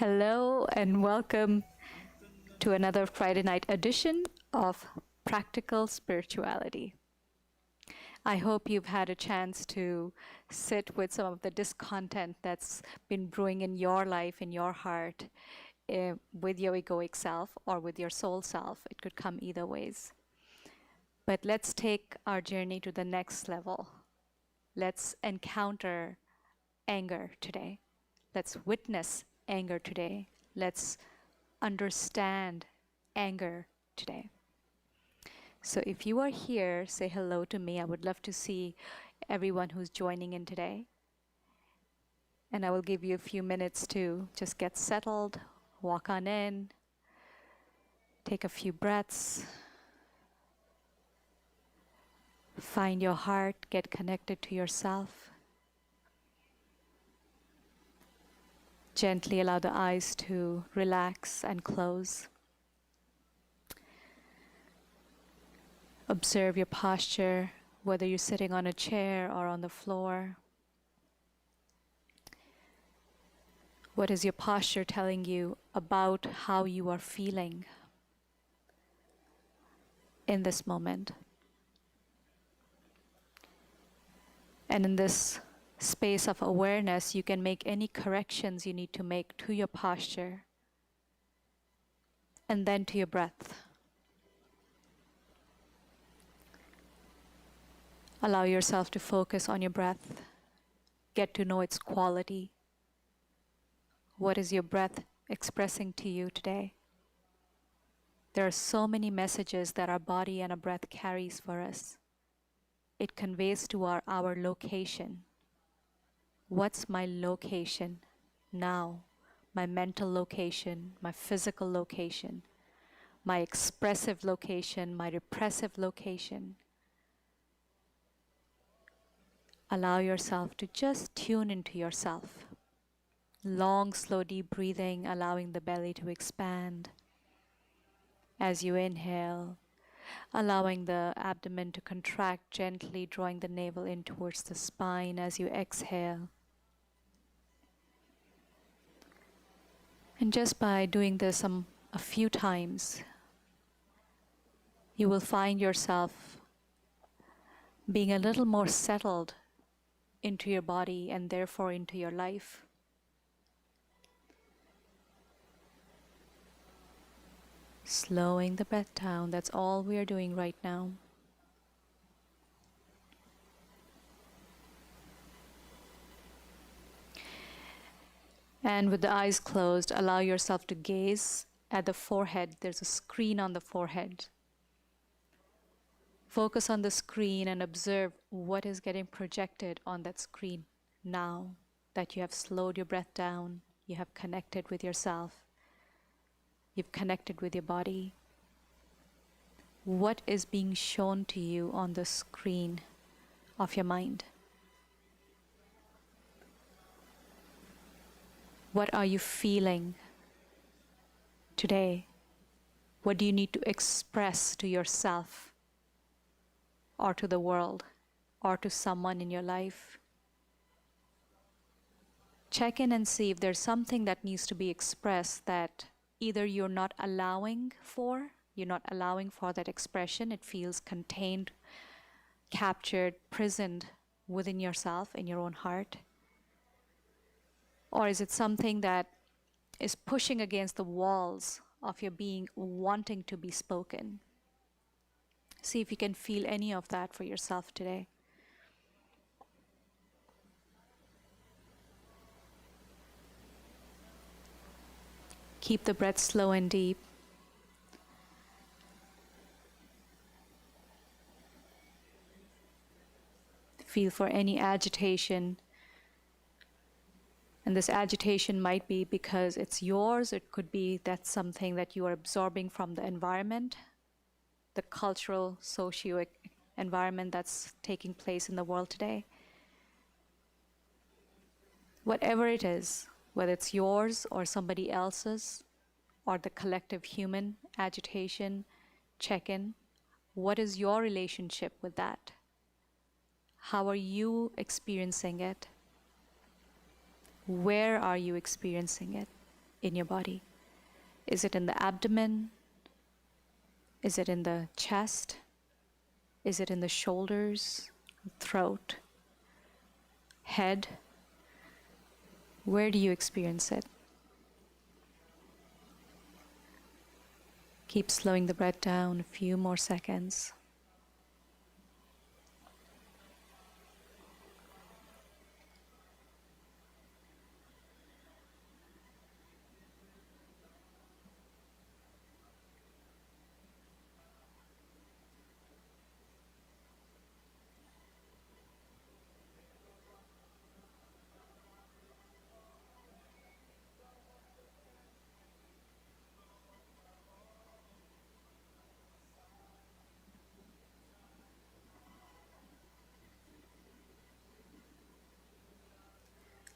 Hello and welcome to another Friday night edition of Practical Spirituality. I hope you've had a chance to sit with some of the discontent that's been brewing in your life, in your heart, with your egoic self or with your soul self. It could come either ways. But let's take our journey to the next level. Let's encounter anger today. Let's witness anger today. Let's understand anger today. So if you are here, say hello to me. I would love to see everyone who's joining in today. And I will give you a few minutes to just get settled, walk on in, take a few breaths, find your heart, get connected to yourself. Gently allow the eyes to relax and close. Observe your posture, whether you're sitting on a chair or on the floor. What is your posture telling you about how you are feeling in this moment? And in this space of awareness, you can make any corrections you need to make to your posture and then to your breath. Allow yourself to focus on your breath. Get to know its quality. What is your breath expressing to you today? There are so many messages that our body and our breath carries for us. It conveys to our location. What's my location now? My mental location, my physical location, my expressive location, my repressive location. Allow yourself to just tune into yourself. Long, slow, deep breathing, allowing the belly to expand. As you inhale, allowing the abdomen to contract gently, drawing the navel in towards the spine as you exhale. And just by doing this a few times, you will find yourself being a little more settled into your body and therefore into your life. Slowing the breath down, that's all we are doing right now. And with the eyes closed, allow yourself to gaze at the forehead. There's a screen on the forehead. Focus on the screen and observe what is getting projected on that screen now that you have slowed your breath down, you have connected with yourself, you've connected with your body. What is being shown to you on the screen of your mind? What are you feeling today? What do you need to express to yourself or to the world or to someone in your life? Check in and see if there's something that needs to be expressed that either you're not allowing for that expression. It feels contained, captured, prisoned within yourself, in your own heart. Or is it something that is pushing against the walls of your being, wanting to be spoken? See if you can feel any of that for yourself today. Keep the breath slow and deep. Feel for any agitation. And this agitation might be because it's yours. It could be that's something that you are absorbing from the environment, the cultural, socio environment that's taking place in the world today. Whatever it is, whether it's yours or somebody else's or the collective human agitation, check in. What is your relationship with that? How are you experiencing it? Where are you experiencing it? in your body? Is it in the abdomen? Is it in the chest? Is it in the shoulders, throat, head? Where do you experience it? Keep slowing the breath down a few more seconds.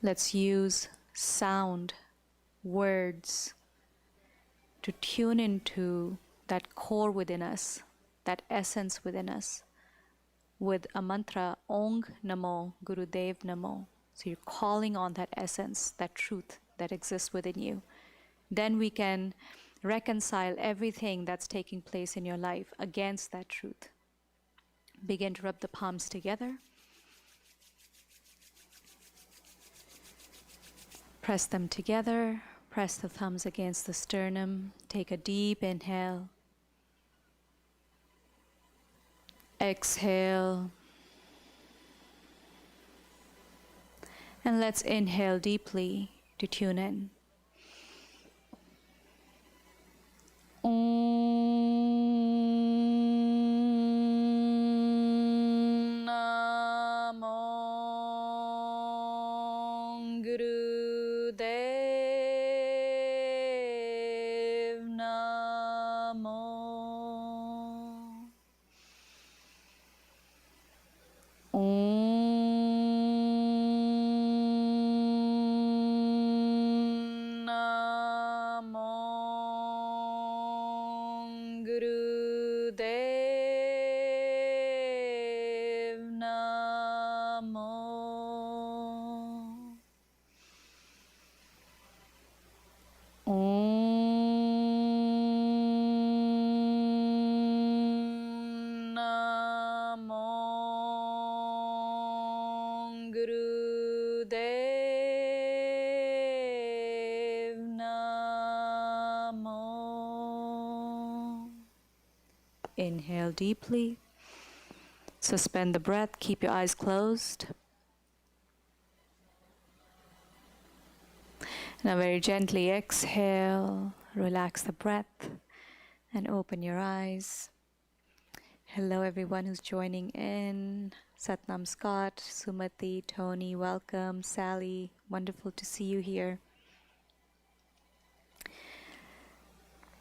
Let's use sound, words, to tune into that core within us, that essence within us, with a mantra, Ong Namo Gurudev Namo. So you're calling on that essence, that truth that exists within you. Then we can reconcile everything that's taking place in your life against that truth. Begin to rub the palms together. Press them together. Press the thumbs against the sternum. Take a deep inhale. Exhale. And let's inhale deeply to tune in. Inhale deeply. Suspend the breath. Keep your eyes closed. Now very gently exhale. Relax the breath and open your eyes. Hello everyone who's joining in. Satnam Scott, Sumati, Tony, welcome. Sally, wonderful to see you here.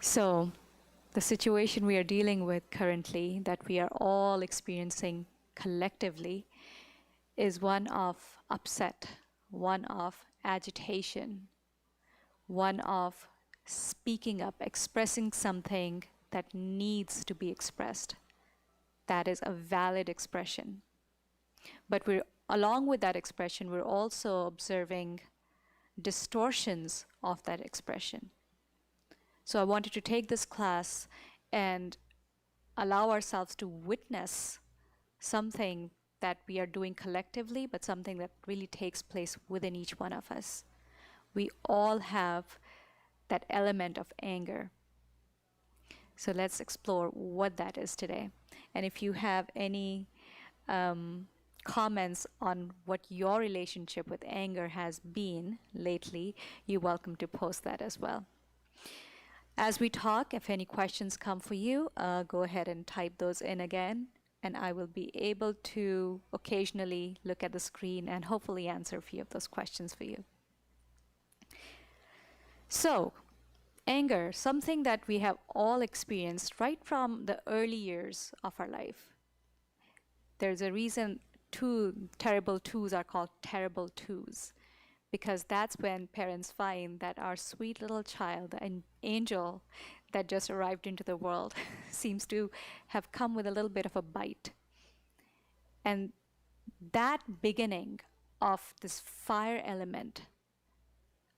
So, the situation we are dealing with currently, that we are all experiencing collectively, is one of upset, one of agitation, one of speaking up, expressing something that needs to be expressed. That is a valid expression. But along with that expression, we're also observing distortions of that expression. So I wanted to take this class and allow ourselves to witness something that we are doing collectively, but something that really takes place within each one of us. We all have that element of anger. So let's explore what that is today. And if you have any comments on what your relationship with anger has been lately, you're welcome to post that as well. As we talk, if any questions come for you, go ahead and type those in again, and I will be able to occasionally look at the screen and hopefully answer a few of those questions for you. So, anger, something that we have all experienced right from the early years of our life. There's a reason terrible twos are called terrible twos, because that's when parents find that our sweet little child, an angel that just arrived into the world, seems to have come with a little bit of a bite. And that beginning of this fire element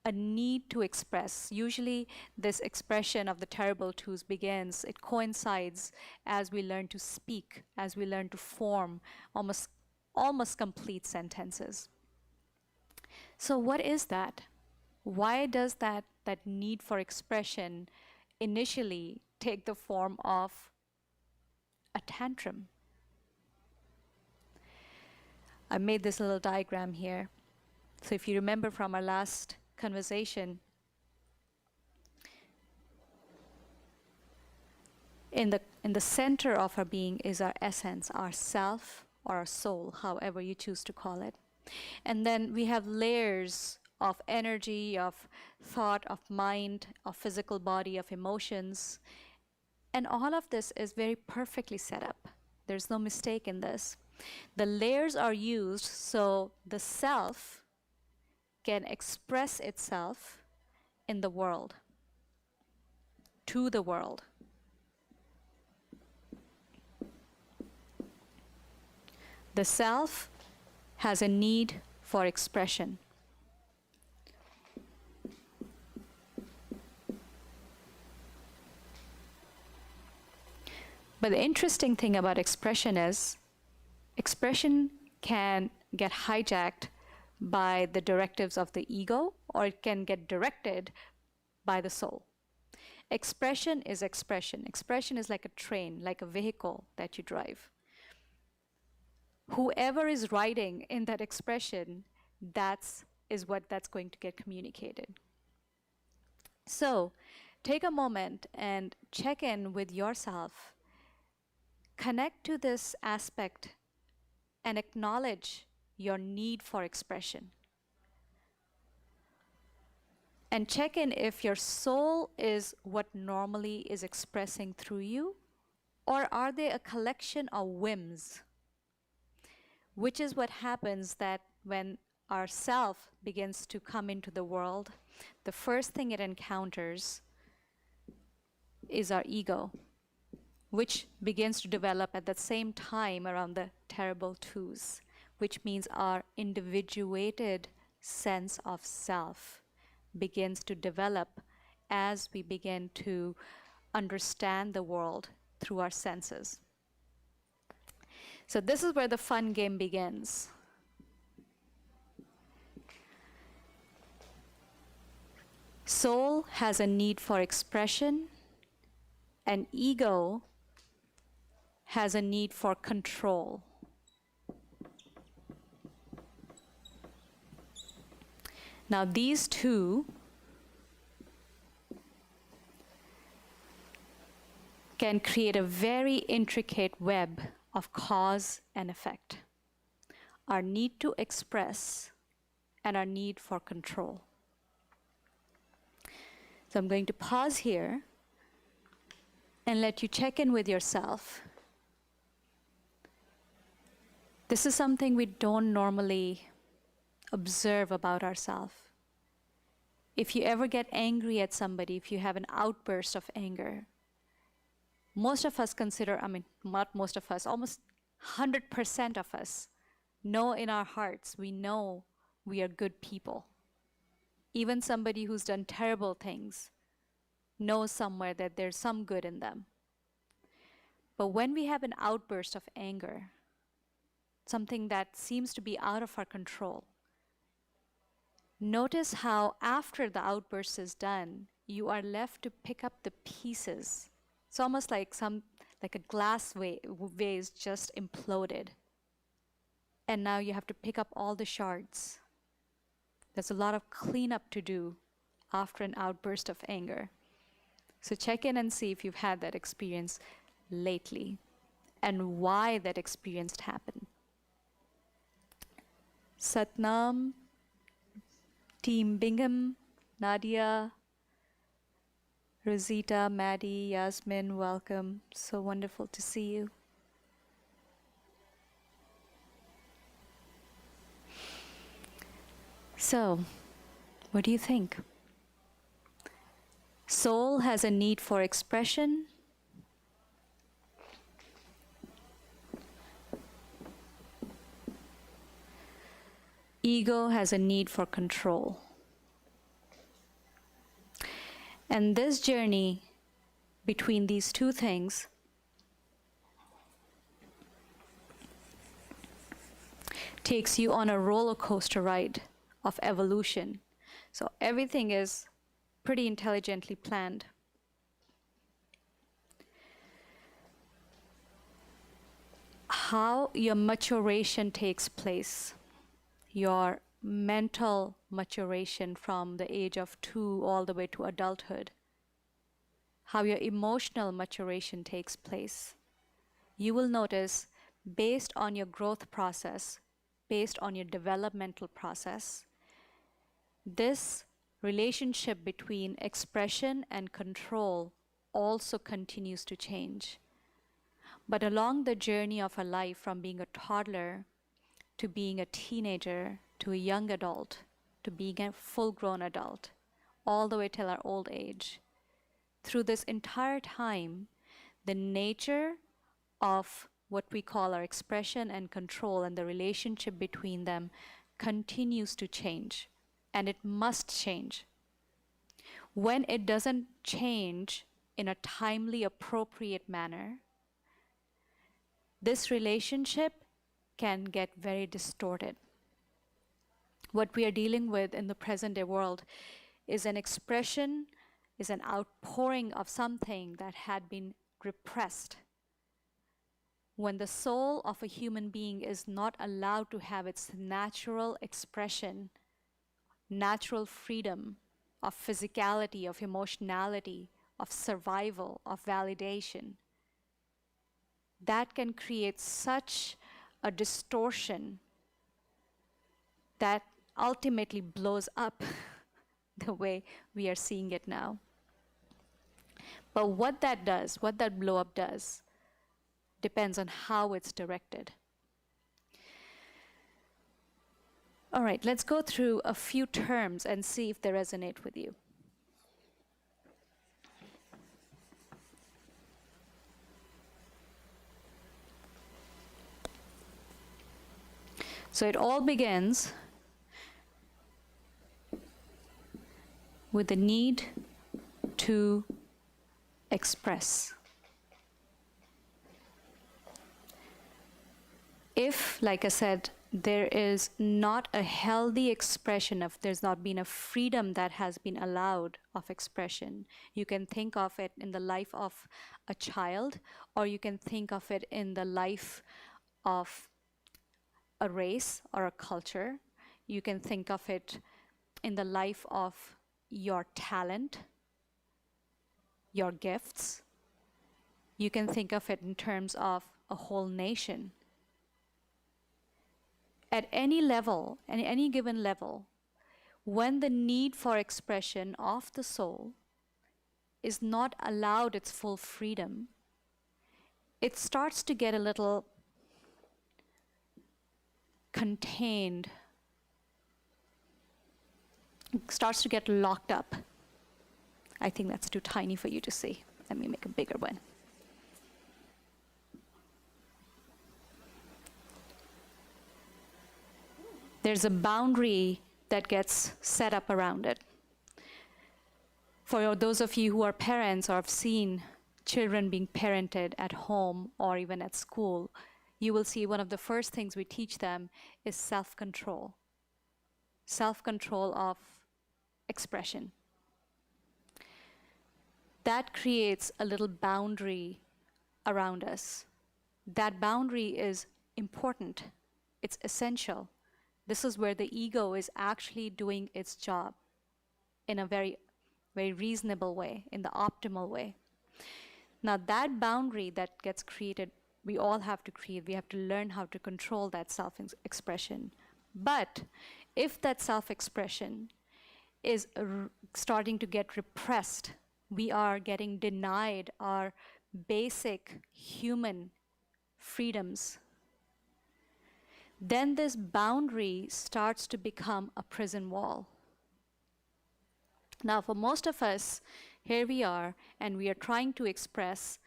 a need to express. Usually, this expression of the terrible twos begins, it coincides as we learn to speak, as we learn to form almost complete sentences. So, what is that? Why does that need for expression initially take the form of a tantrum? I made this little diagram here. So if you remember from our last conversation, in the center of our being is our essence, our self or our soul, however you choose to call it. And then we have layers of energy, of thought, of mind, of physical body, of emotions. And all of this is very perfectly set up. There's no mistake in this. The layers are used so the self can express itself in the world, to the world. The self has a need for expression. But the interesting thing about expression is, expression can get hijacked by the directives of the ego, or it can get directed by the soul. Expression is expression. Expression is like a train, like a vehicle that you drive. Whoever is riding in that expression, that's going to get communicated. So take a moment and check in with yourself. Connect to this aspect and acknowledge your need for expression. And check in if your soul is what normally is expressing through you, or are they a collection of whims? Which is what happens that when our self begins to come into the world, the first thing it encounters is our ego, which begins to develop at the same time around the terrible twos, which means our individuated sense of self begins to develop as we begin to understand the world through our senses. So this is where the fun game begins. Soul has a need for expression, and ego has a need for control. Now these two can create a very intricate web of cause and effect. Our need to express and our need for control. So I'm going to pause here and let you check in with yourself. This is something we don't normally observe about ourselves. If you ever get angry at somebody, if you have an outburst of anger, most of us consider, not most of us, almost 100% of us know in our hearts, we know we are good people. Even somebody who's done terrible things knows somewhere that there's some good in them. But when we have an outburst of anger, something that seems to be out of our control, notice how after the outburst is done, you are left to pick up the pieces. It's almost like a glass vase just imploded. And now you have to pick up all the shards. There's a lot of cleanup to do after an outburst of anger. So check in and see if you've had that experience lately and why that experience happened. Satnam, Team Bingham, Nadia, Rosita, Maddie, Yasmin, welcome. So wonderful to see you. So, what do you think? Soul has a need for expression. Ego has a need for control. And this journey between these two things takes you on a roller coaster ride of evolution. So everything is pretty intelligently planned. How your maturation takes place, your mental maturation from the age of 2 all the way to adulthood, how your emotional maturation takes place. You will notice, based on your growth process, based on your developmental process, this relationship between expression and control also continues to change. But along the journey of our life, from being a toddler to being a teenager to a young adult to being a full-grown adult, all the way till our old age, through this entire time, the nature of what we call our expression and control and the relationship between them continues to change, and it must change. When it doesn't change in a timely, appropriate manner, this relationship can get very distorted. What we are dealing with in the present day world is an expression, is an outpouring of something that had been repressed. When the soul of a human being is not allowed to have its natural expression, natural freedom of physicality, of emotionality, of survival, of validation, that can create such a distortion that ultimately blows up the way we are seeing it now. But what that does, what that blow up does, depends on how it's directed. All right, let's go through a few terms and see if they resonate with you. So it all begins with the need to express. If, like I said, there is not a healthy expression of, there's not been a freedom that has been allowed of expression, you can think of it in the life of a child, or you can think of it in the life of a race or a culture. You can think of it in the life of your talent, your gifts. You can think of it in terms of a whole nation. At any level, at any given level, when the need for expression of the soul is not allowed its full freedom, it starts to get a little contained, starts to get locked up. I think that's too tiny for you to see. Let me make a bigger one. There's a boundary that gets set up around it. For those of you who are parents or have seen children being parented at home or even at school, you will see one of the first things we teach them is self-control. Self-control of expression. That creates a little boundary around us. That boundary is important. It's essential. This is where the ego is actually doing its job in a very, very reasonable way, in the optimal way. Now that boundary that gets created, we all have to create. We have to learn how to control that self-expression. But if that self-expression is starting to get repressed, we are getting denied our basic human freedoms, then this boundary starts to become a prison wall. Now, for most of us, here we are, and we are trying to express,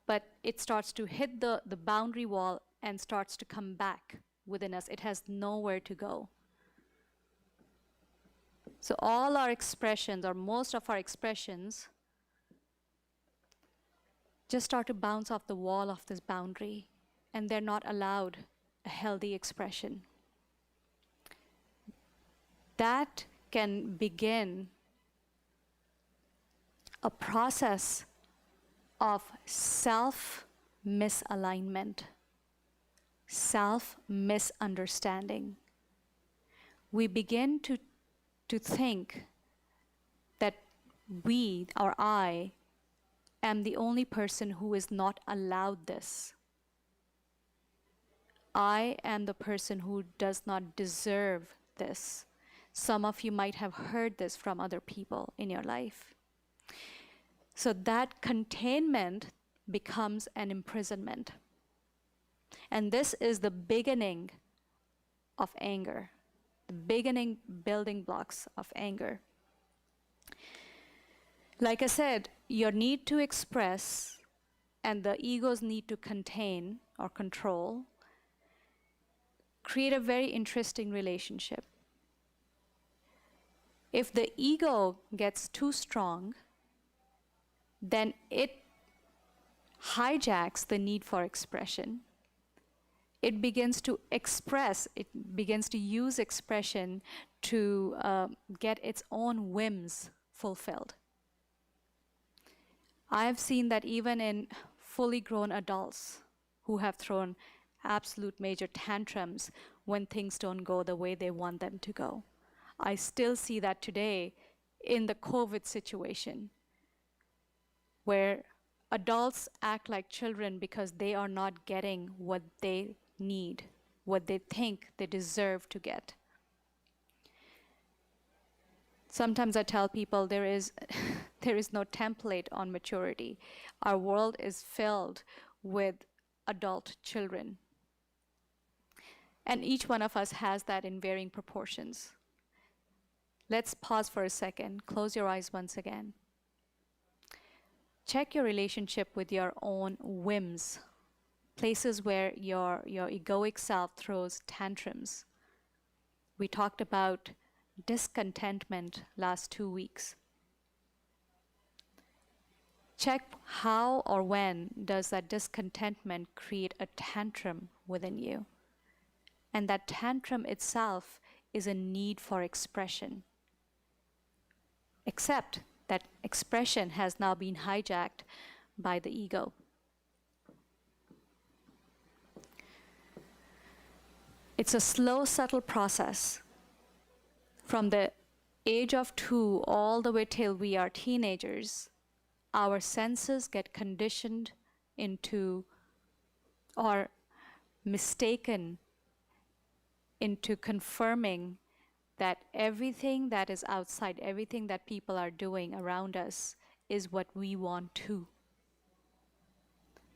but it starts to hit the boundary wall and starts to come back within us. It has nowhere to go. So all our expressions, or most of our expressions, just start to bounce off the wall of this boundary, and they're not allowed a healthy expression. That can begin a process of self-misalignment, self-misunderstanding. We begin to think that we, or I, am the only person who is not allowed this. I am the person who does not deserve this. Some of you might have heard this from other people in your life. So that containment becomes an imprisonment. And this is the beginning of anger, the beginning building blocks of anger. Like I said, your need to express and the ego's need to contain or control create a very interesting relationship. If the ego gets too strong, then it hijacks the need for expression. It begins to express, it begins to use expression to get its own whims fulfilled. I've seen that even in fully grown adults who have thrown absolute major tantrums when things don't go the way they want them to go. I still see that today in the COVID situation, where adults act like children because they are not getting what they need, what they think they deserve to get. Sometimes I tell people there is no template on maturity. Our world is filled with adult children. And each one of us has that in varying proportions. Let's pause for a second. Close your eyes once again. Check your relationship with your own whims, places where your egoic self throws tantrums. We talked about discontentment last 2 weeks. Check how or when does that discontentment create a tantrum within you. And that tantrum itself is a need for expression. Except that expression has now been hijacked by the ego. It's a slow, subtle process. From the age of 2 all the way till we are teenagers, our senses get conditioned into or mistaken into confirming that everything that is outside, everything that people are doing around us is what we want too.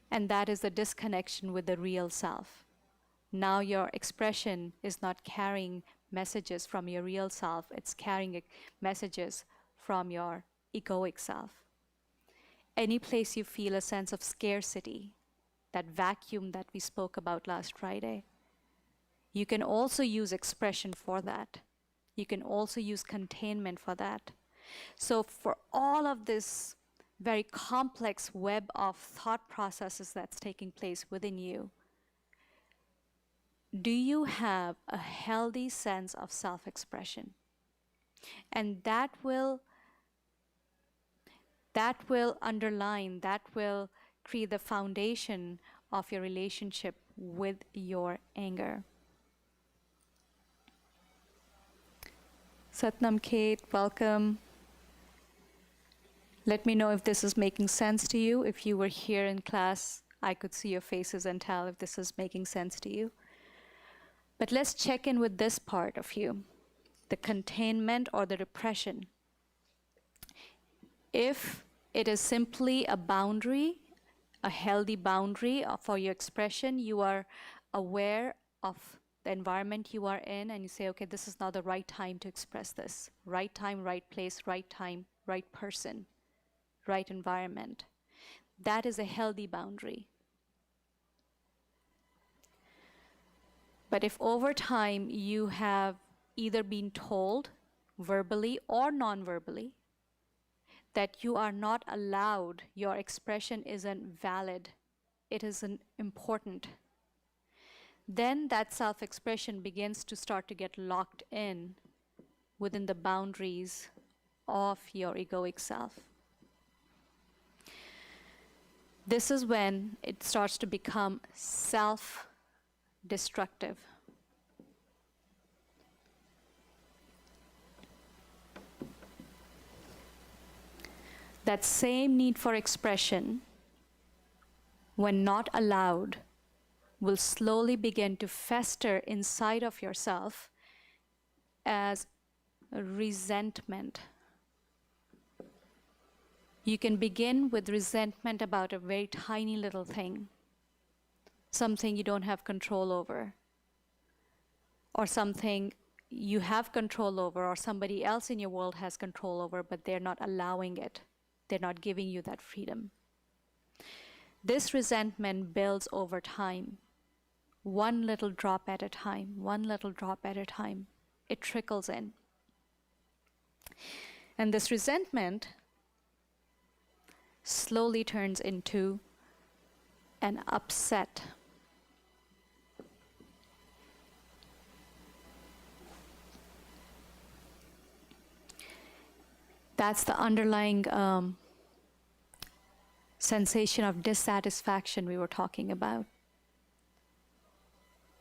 And that is the disconnection with the real self. Now your expression is not carrying messages from your real self, it's carrying messages from your egoic self. Any place you feel a sense of scarcity, that vacuum that we spoke about last Friday, you can also use expression for that. You can also use containment for that. So for all of this very complex web of thought processes that's taking place within you, do you have a healthy sense of self-expression? And that will underline, that will create the foundation of your relationship with your anger. Satnam, Kate, welcome. Let me know if this is making sense to you. If you were here in class, I could see your faces and tell if this is making sense to you. But let's check in with this part of you, the containment or the repression. If it is simply a boundary, a healthy boundary for your expression, you are aware of the environment you are in and you say, okay, this is not the right time to express this. Right time, right place, right time, right person, right environment. That is a healthy boundary. But if over time you have either been told verbally or non-verbally, that you are not allowed, your expression isn't valid, it isn't important, then that self-expression begins to start to get locked in within the boundaries of your egoic self. This is when it starts to become self-destructive. That same need for expression, when not allowed, will slowly begin to fester inside of yourself as resentment. You can begin with resentment about a very tiny little thing, something you don't have control over, or something you have control over, or somebody else in your world has control over, but they're not allowing it. They're not giving you that freedom. This resentment builds over time, one little drop at a time, one little drop at a time. It trickles in. And this resentment slowly turns into an upset. That's the underlying sensation of dissatisfaction we were talking about.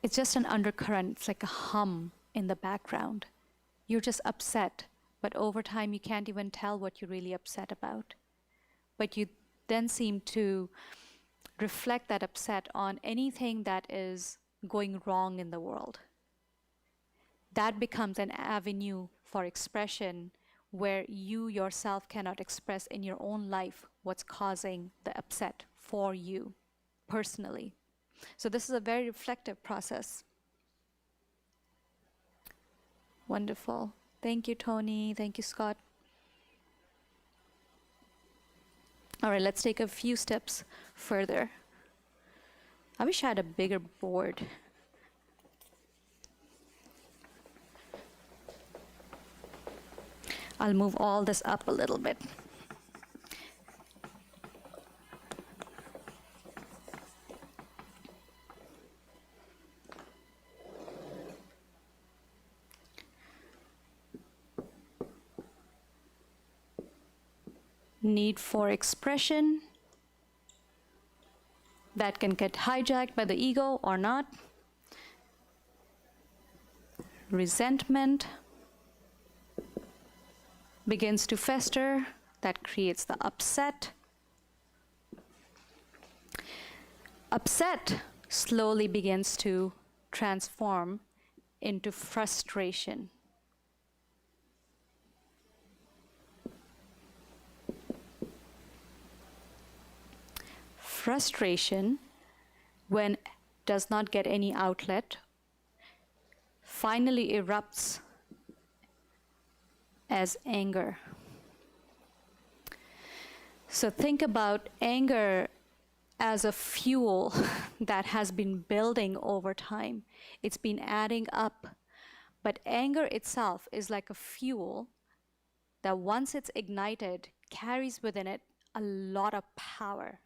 It's just an undercurrent, it's like a hum in the background. You're just upset, but over time you can't even tell what you're really upset about. But you then seem to reflect that upset on anything that is going wrong in the world. That becomes an avenue for expression where you yourself cannot express in your own life what's causing the upset for you personally. So this is a very reflective process. Wonderful. Thank you, Tony. Thank you, Scott. All right, let's take a few steps further. I wish I had a bigger board. I'll move all this up a little bit. Need for expression that can get hijacked by the ego or not. Resentment begins to fester, that creates the upset. Upset slowly begins to transform into frustration. Frustration, when it does not get any outlet, finally erupts as anger. So think about anger as a fuel that has been building over time. It's been adding up. But anger itself is like a fuel that once it's ignited, carries within it a lot of power.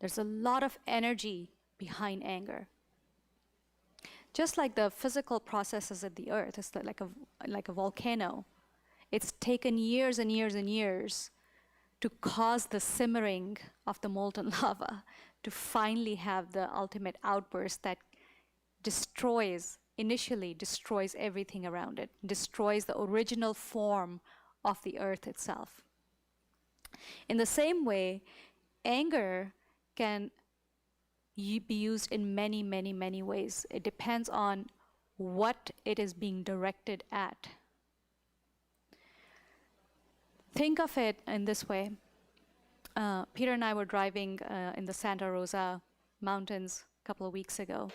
There's a lot of energy behind anger. Just like the physical processes of the earth, it's like a volcano. It's taken years and years and years to cause the simmering of the molten lava, to finally have the ultimate outburst that initially destroys everything around it, destroys the original form of the earth itself. In the same way, anger can be used in many, many, many ways. It depends on what it is being directed at. Think of it in this way. Peter and I were driving in the Santa Rosa Mountains a couple of weeks ago,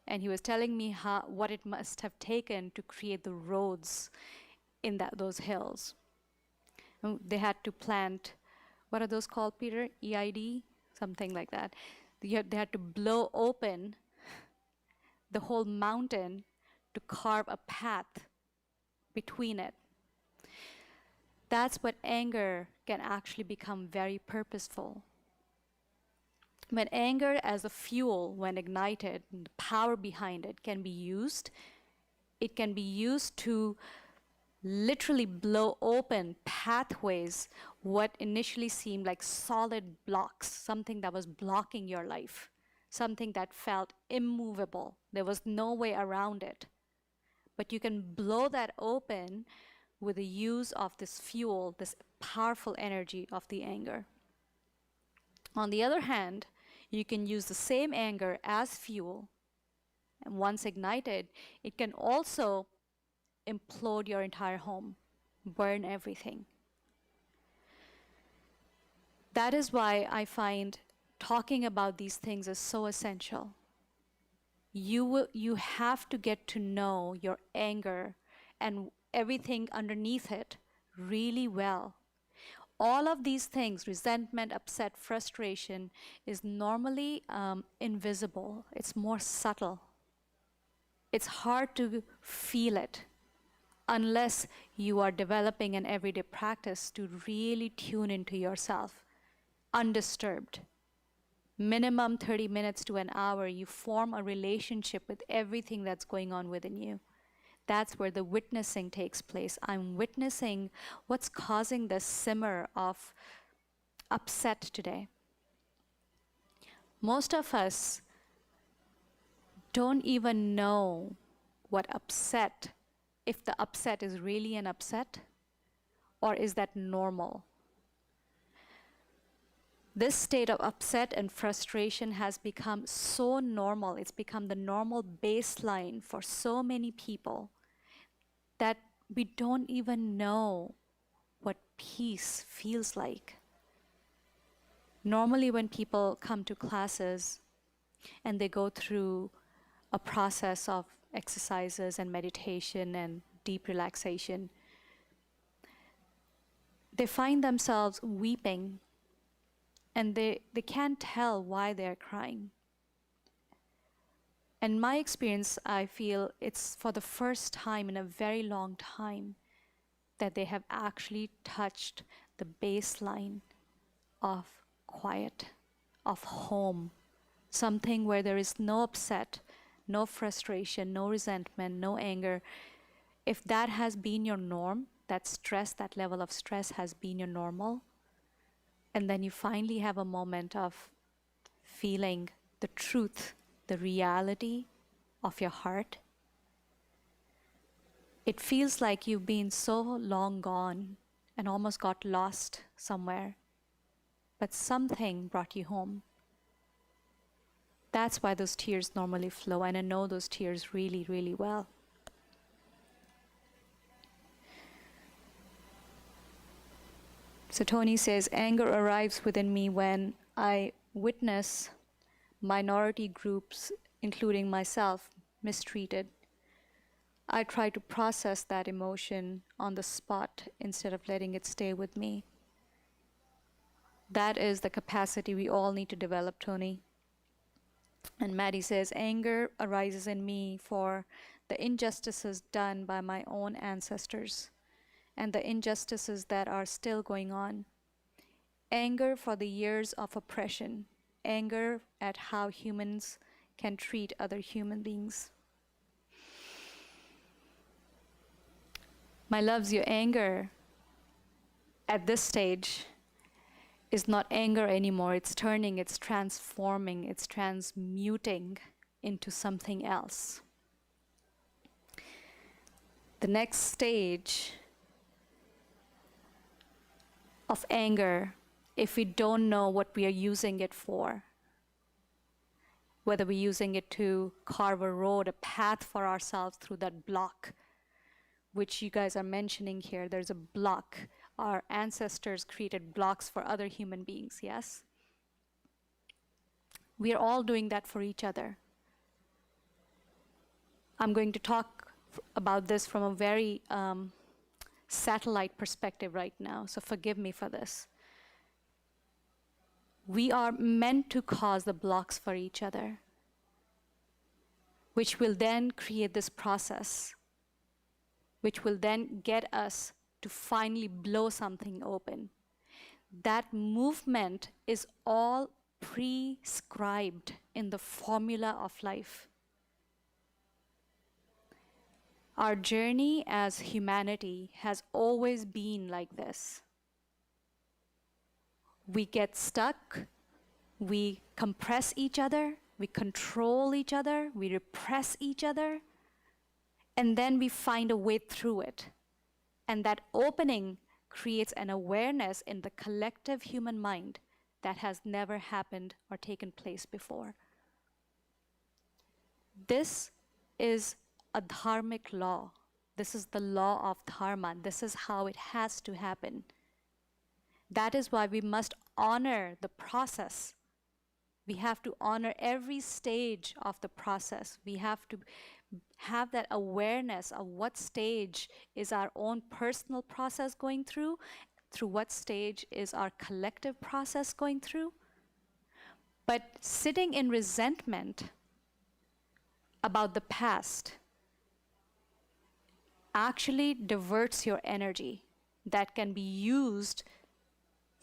and he was telling me what it must have taken to create the roads in those hills. They had to plant, what are those called, Peter? EID? Something like that. They had to blow open the whole mountain to carve a path between it. That's what anger can actually become very purposeful. When anger as a fuel, when ignited, and the power behind it can be used, it can be used to literally blow open pathways, what initially seemed like solid blocks, something that was blocking your life, something that felt immovable. There was no way around it. But you can blow that open with the use of this fuel, this powerful energy of the anger. On the other hand, you can use the same anger as fuel, and once ignited, it can also implode your entire home, burn everything. That is why I find talking about these things is so essential. You have to get to know your anger and everything underneath it really well. All of these things, resentment, upset, frustration, is normally invisible. It's more subtle. It's hard to feel it unless you are developing an everyday practice to really tune into yourself, undisturbed. Minimum 30 minutes to an hour, you form a relationship with everything that's going on within you. That's where the witnessing takes place. I'm witnessing what's causing this simmer of upset today. Most of us don't even know what upset, if the upset is really an upset, or is that normal? This state of upset and frustration has become so normal. It's become the normal baseline for so many people that we don't even know what peace feels like. Normally, when people come to classes and they go through a process of exercises and meditation and deep relaxation, they find themselves weeping, and they can't tell why they're crying. In my experience, I feel it's for the first time in a very long time that they have actually touched the baseline of quiet, of home, something where there is no upset, no frustration, no resentment, no anger. If that has been your norm, that stress, that level of stress has been your normal, and then you finally have a moment of feeling the truth, the reality of your heart, it feels like you've been so long gone and almost got lost somewhere, but something brought you home. That's why those tears normally flow, and I know those tears really, really well. So Tony says, anger arrives within me when I witness minority groups, including myself, mistreated. I try to process that emotion on the spot instead of letting it stay with me. That is the capacity we all need to develop, Tony. And Maddie says, anger arises in me for the injustices done by my own ancestors and the injustices that are still going on. Anger for the years of oppression. Anger at how humans can treat other human beings. My loves, your anger at this stage is not anger anymore. It's turning, it's transforming, it's transmuting into something else. The next stage of anger, if we don't know what we are using it for, whether we're using it to carve a road, a path for ourselves through that block, which you guys are mentioning here. There's a block. Our ancestors created blocks for other human beings, yes? We are all doing that for each other. I'm going to talk about this from a very satellite perspective right now, so forgive me for this. We are meant to cause the blocks for each other, which will then create this process, which will then get us to finally blow something open. That movement is all prescribed in the formula of life. Our journey as humanity has always been like this. We get stuck, we compress each other, we control each other, we repress each other, and then we find a way through it. And that opening creates an awareness in the collective human mind that has never happened or taken place before. This is a dharmic law. This is the law of dharma. This is how it has to happen. That is why we must honor the process. We have to honor every stage of the process. We have to have that awareness of what stage is our own personal process going through what stage is our collective process going through. But sitting in resentment about the past actually diverts your energy that can be used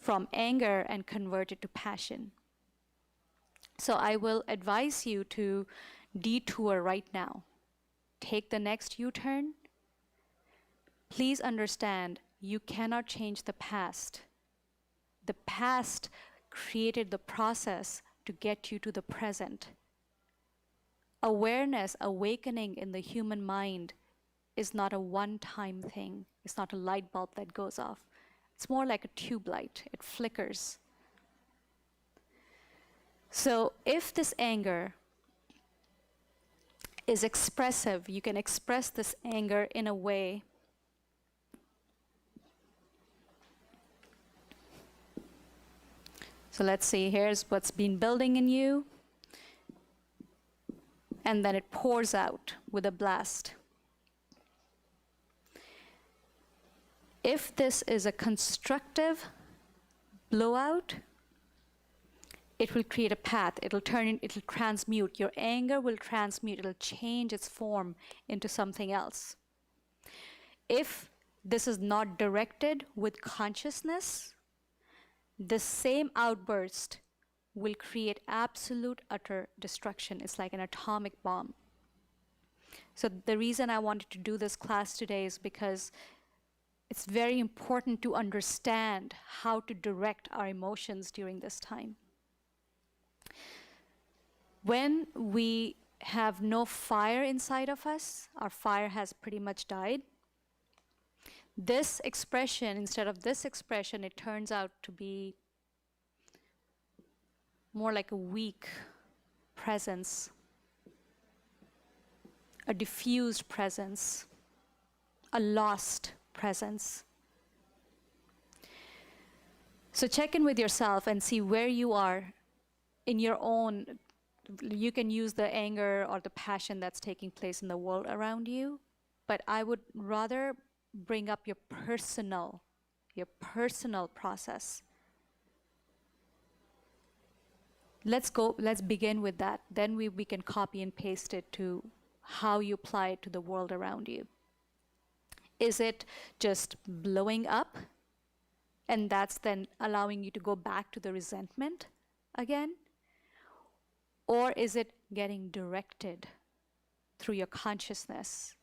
from anger and converted to passion. So I will advise you to detour right now. Take the next U-turn. Please understand, you cannot change the past. The past created the process to get you to the present. Awareness, awakening in the human mind is not a one-time thing. It's not a light bulb that goes off. It's more like a tube light. It flickers. So if this anger is expressive, you can express this anger in a way so let's see, here's what's been building in you, and then it pours out with a blast. If this is a constructive blowout, it will create a path. It'll transmute. Your anger will transmute. It'll change its form into something else. If this is not directed with consciousness, the same outburst will create absolute, utter destruction. It's like an atomic bomb. So the reason I wanted to do this class today is because it's very important to understand how to direct our emotions during this time. When we have no fire inside of us, our fire has pretty much died. This expression, instead of this expression, it turns out to be more like a weak presence, a diffused presence, a lost presence. So check in with yourself and see where you are in your own. You can use the anger or the passion that's taking place in the world around you, but I would rather bring up your personal process. Let's begin with that. Then we can copy and paste it to how you apply it to the world around you. Is it just blowing up, and that's then allowing you to go back to the resentment again? Or is it getting directed through your consciousness?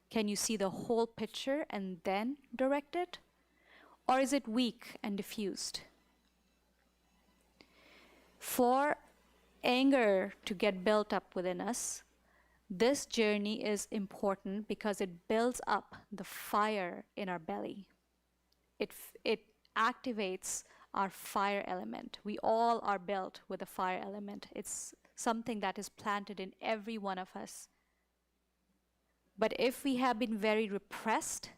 Can you see the whole picture and then direct it? Or is it weak and diffused? For anger to get built up within us, this journey is important because it builds up the fire in our belly. It activates our fire element. We all are built with a fire element. It's something that is planted in every one of us. But if we have been very repressed,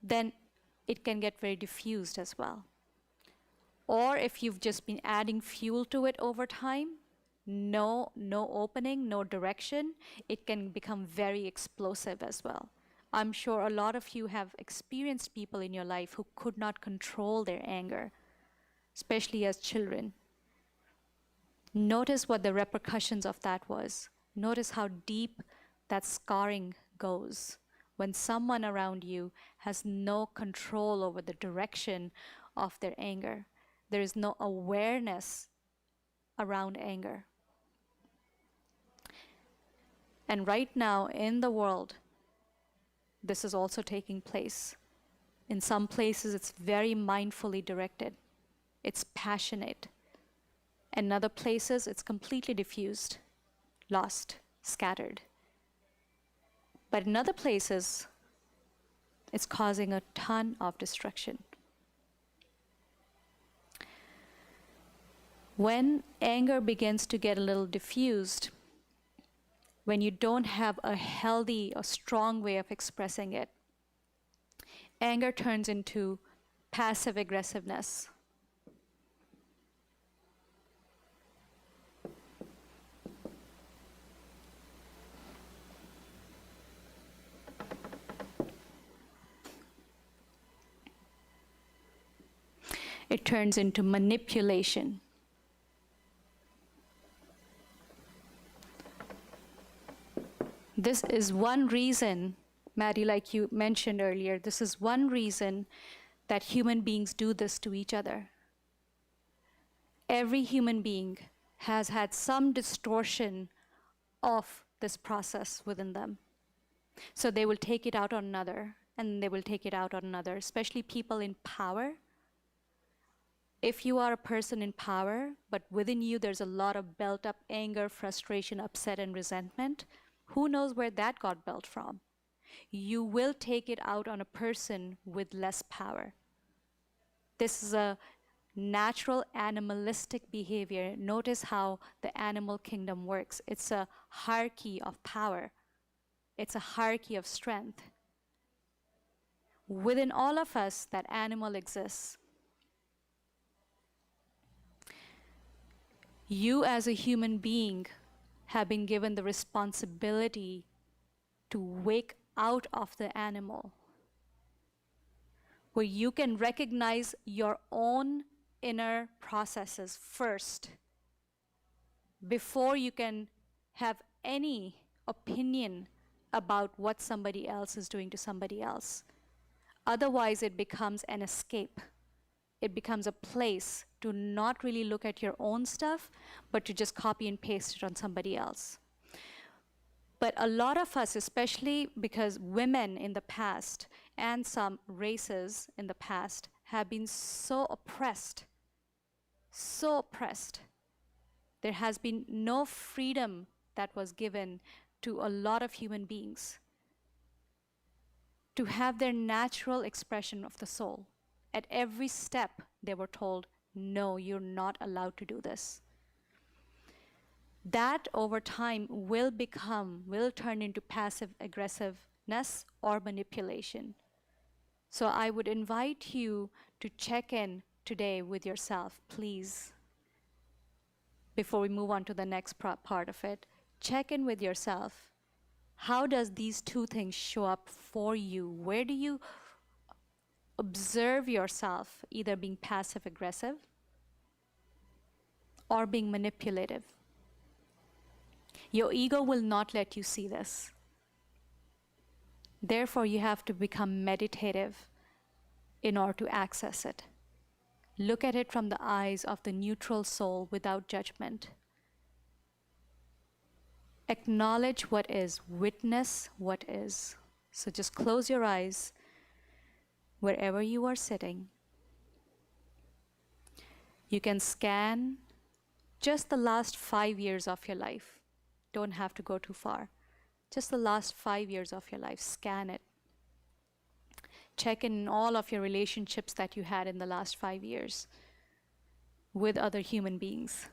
then it can get very diffused as well. Or if you've just been adding fuel to it over time, no opening, no direction, it can become very explosive as well. I'm sure a lot of you have experienced people in your life who could not control their anger, especially as children. Notice what the repercussions of that was. Notice how deep that scarring goes. when someone around you has no control over the direction of their anger. There is no awareness around anger. And right now in the world, this is also taking place. In some places, it's very mindfully directed. It's passionate. In other places, it's completely diffused, lost, scattered. But in other places, it's causing a ton of destruction. When anger begins to get a little diffused, when you don't have a healthy or strong way of expressing it, anger turns into passive aggressiveness. It turns into manipulation. This is one reason, Maddie, like you mentioned earlier, this is one reason that human beings do this to each other. Every human being has had some distortion of this process within them. So they will take it out on another, and they will take it out on another, especially people in power. If you are a person in power, but within you there's a lot of built up anger, frustration, upset, and resentment, who knows where that got built from? You will take it out on a person with less power. This is a natural animalistic behavior. Notice how the animal kingdom works. It's a hierarchy of power. It's a hierarchy of strength. Within all of us, that animal exists. You as a human being have been given the responsibility to wake out of the animal, where you can recognize your own inner processes first before you can have any opinion about what somebody else is doing to somebody else. Otherwise, it becomes an escape. It becomes a place to not really look at your own stuff, but to just copy and paste it on somebody else. But a lot of us, especially because women in the past and some races in the past have been so oppressed. There has been no freedom that was given to a lot of human beings to have their natural expression of the soul. At every step, they were told, no, you're not allowed to do this. That over time will turn into passive aggressiveness or manipulation. So I would invite you to check in today with yourself, please. Before we move on to the next part of it, check in with yourself. How does these two things show up for you? Where do you observe yourself either being passive aggressive or being manipulative? Your ego will not let you see this. Therefore, you have to become meditative in order to access it. Look at it from the eyes of the neutral soul without judgment. Acknowledge what is, witness what is. So just close your eyes wherever you are sitting. You can scan just the last 5 years of your life. Don't have to go too far. Just the last 5 years of your life, scan it. Check in all of your relationships that you had in the last 5 years with other human beings.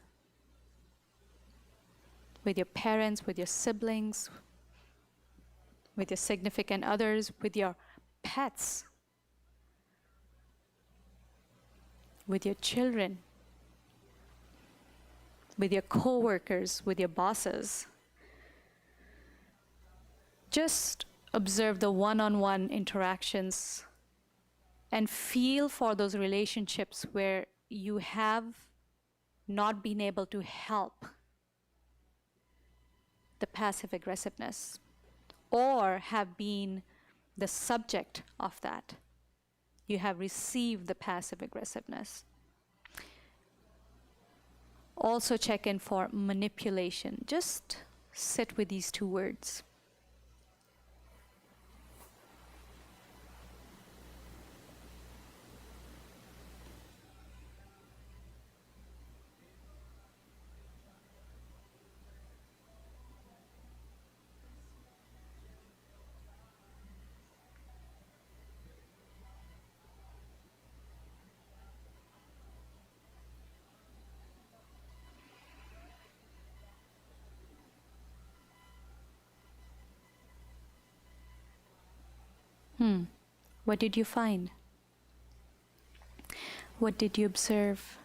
With your parents, with your siblings, with your significant others, with your pets, with your children, with your co-workers, with your bosses. Just observe the one-on-one interactions and feel for those relationships where you have not been able to help the passive aggressiveness or have been the subject of that. You have received the passive aggressiveness. Also check in for manipulation. Just sit with these two words. What did you find? What did you observe?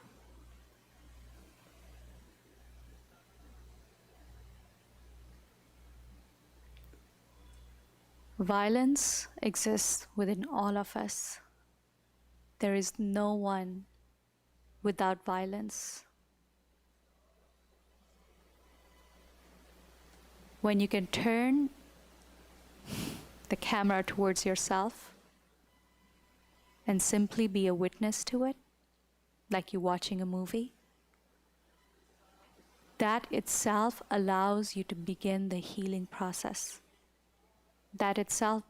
Violence exists within all of us. There is no one without violence. When you can turn the camera towards yourself and simply be a witness to it, like you're watching a movie, that itself allows you to begin the healing process. That itself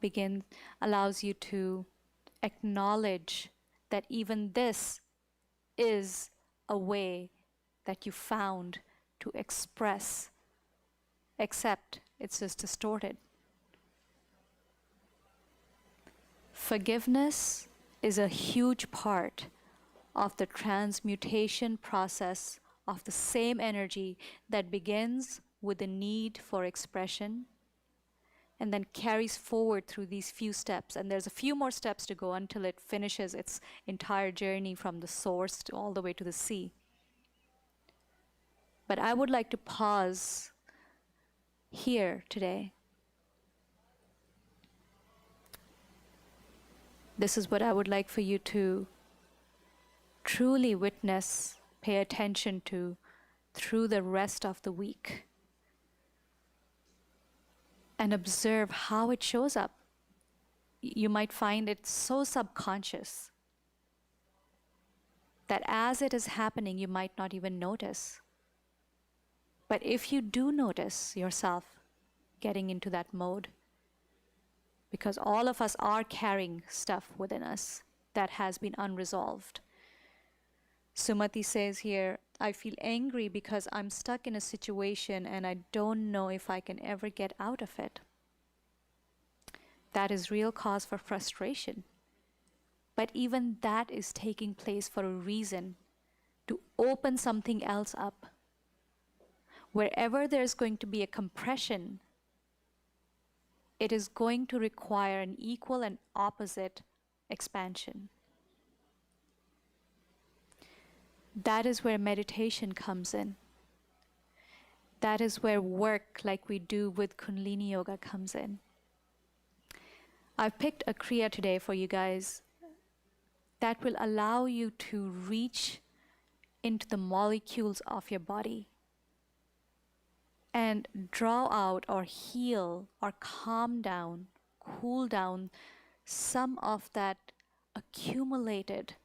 allows you to acknowledge that even this is a way that you found to express, except it's just distorted. Forgiveness is a huge part of the transmutation process of the same energy that begins with the need for expression and then carries forward through these few steps. And there's a few more steps to go until it finishes its entire journey from the source to all the way to the sea. But I would like to pause here today. This is what I would like for you to truly witness, pay attention to through the rest of the week. And observe how it shows up. You might find it so subconscious that as it is happening, you might not even notice. But if you do notice yourself getting into that mode, because all of us are carrying stuff within us that has been unresolved. Sumati says here, I feel angry because I'm stuck in a situation and I don't know if I can ever get out of it. That is real cause for frustration. But even that is taking place for a reason, to open something else up. Wherever there's going to be a compression, it is going to require an equal and opposite expansion. That is where meditation comes in. That is where work like we do with Kundalini Yoga comes in. I've picked a Kriya today for you guys that will allow you to reach into the molecules of your body and draw out or heal or calm down, cool down some of that accumulated,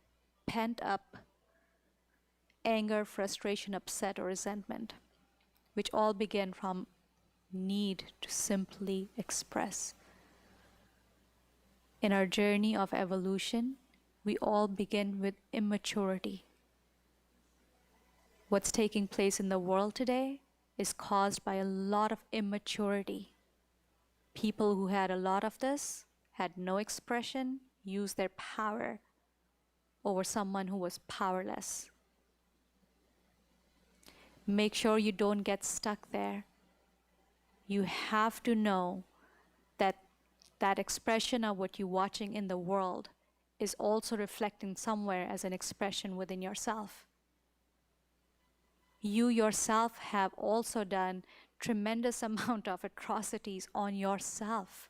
pent up anger, frustration, upset, or resentment, which all begin from need to simply express. In our journey of evolution, we all begin with immaturity. What's taking place in the world today is caused by a lot of immaturity. People who had a lot of this, had no expression, used their power over someone who was powerless. Make sure you don't get stuck there. You have to know that that expression of what you're watching in the world is also reflecting somewhere as an expression within yourself. You yourself have also done tremendous amount of atrocities on yourself.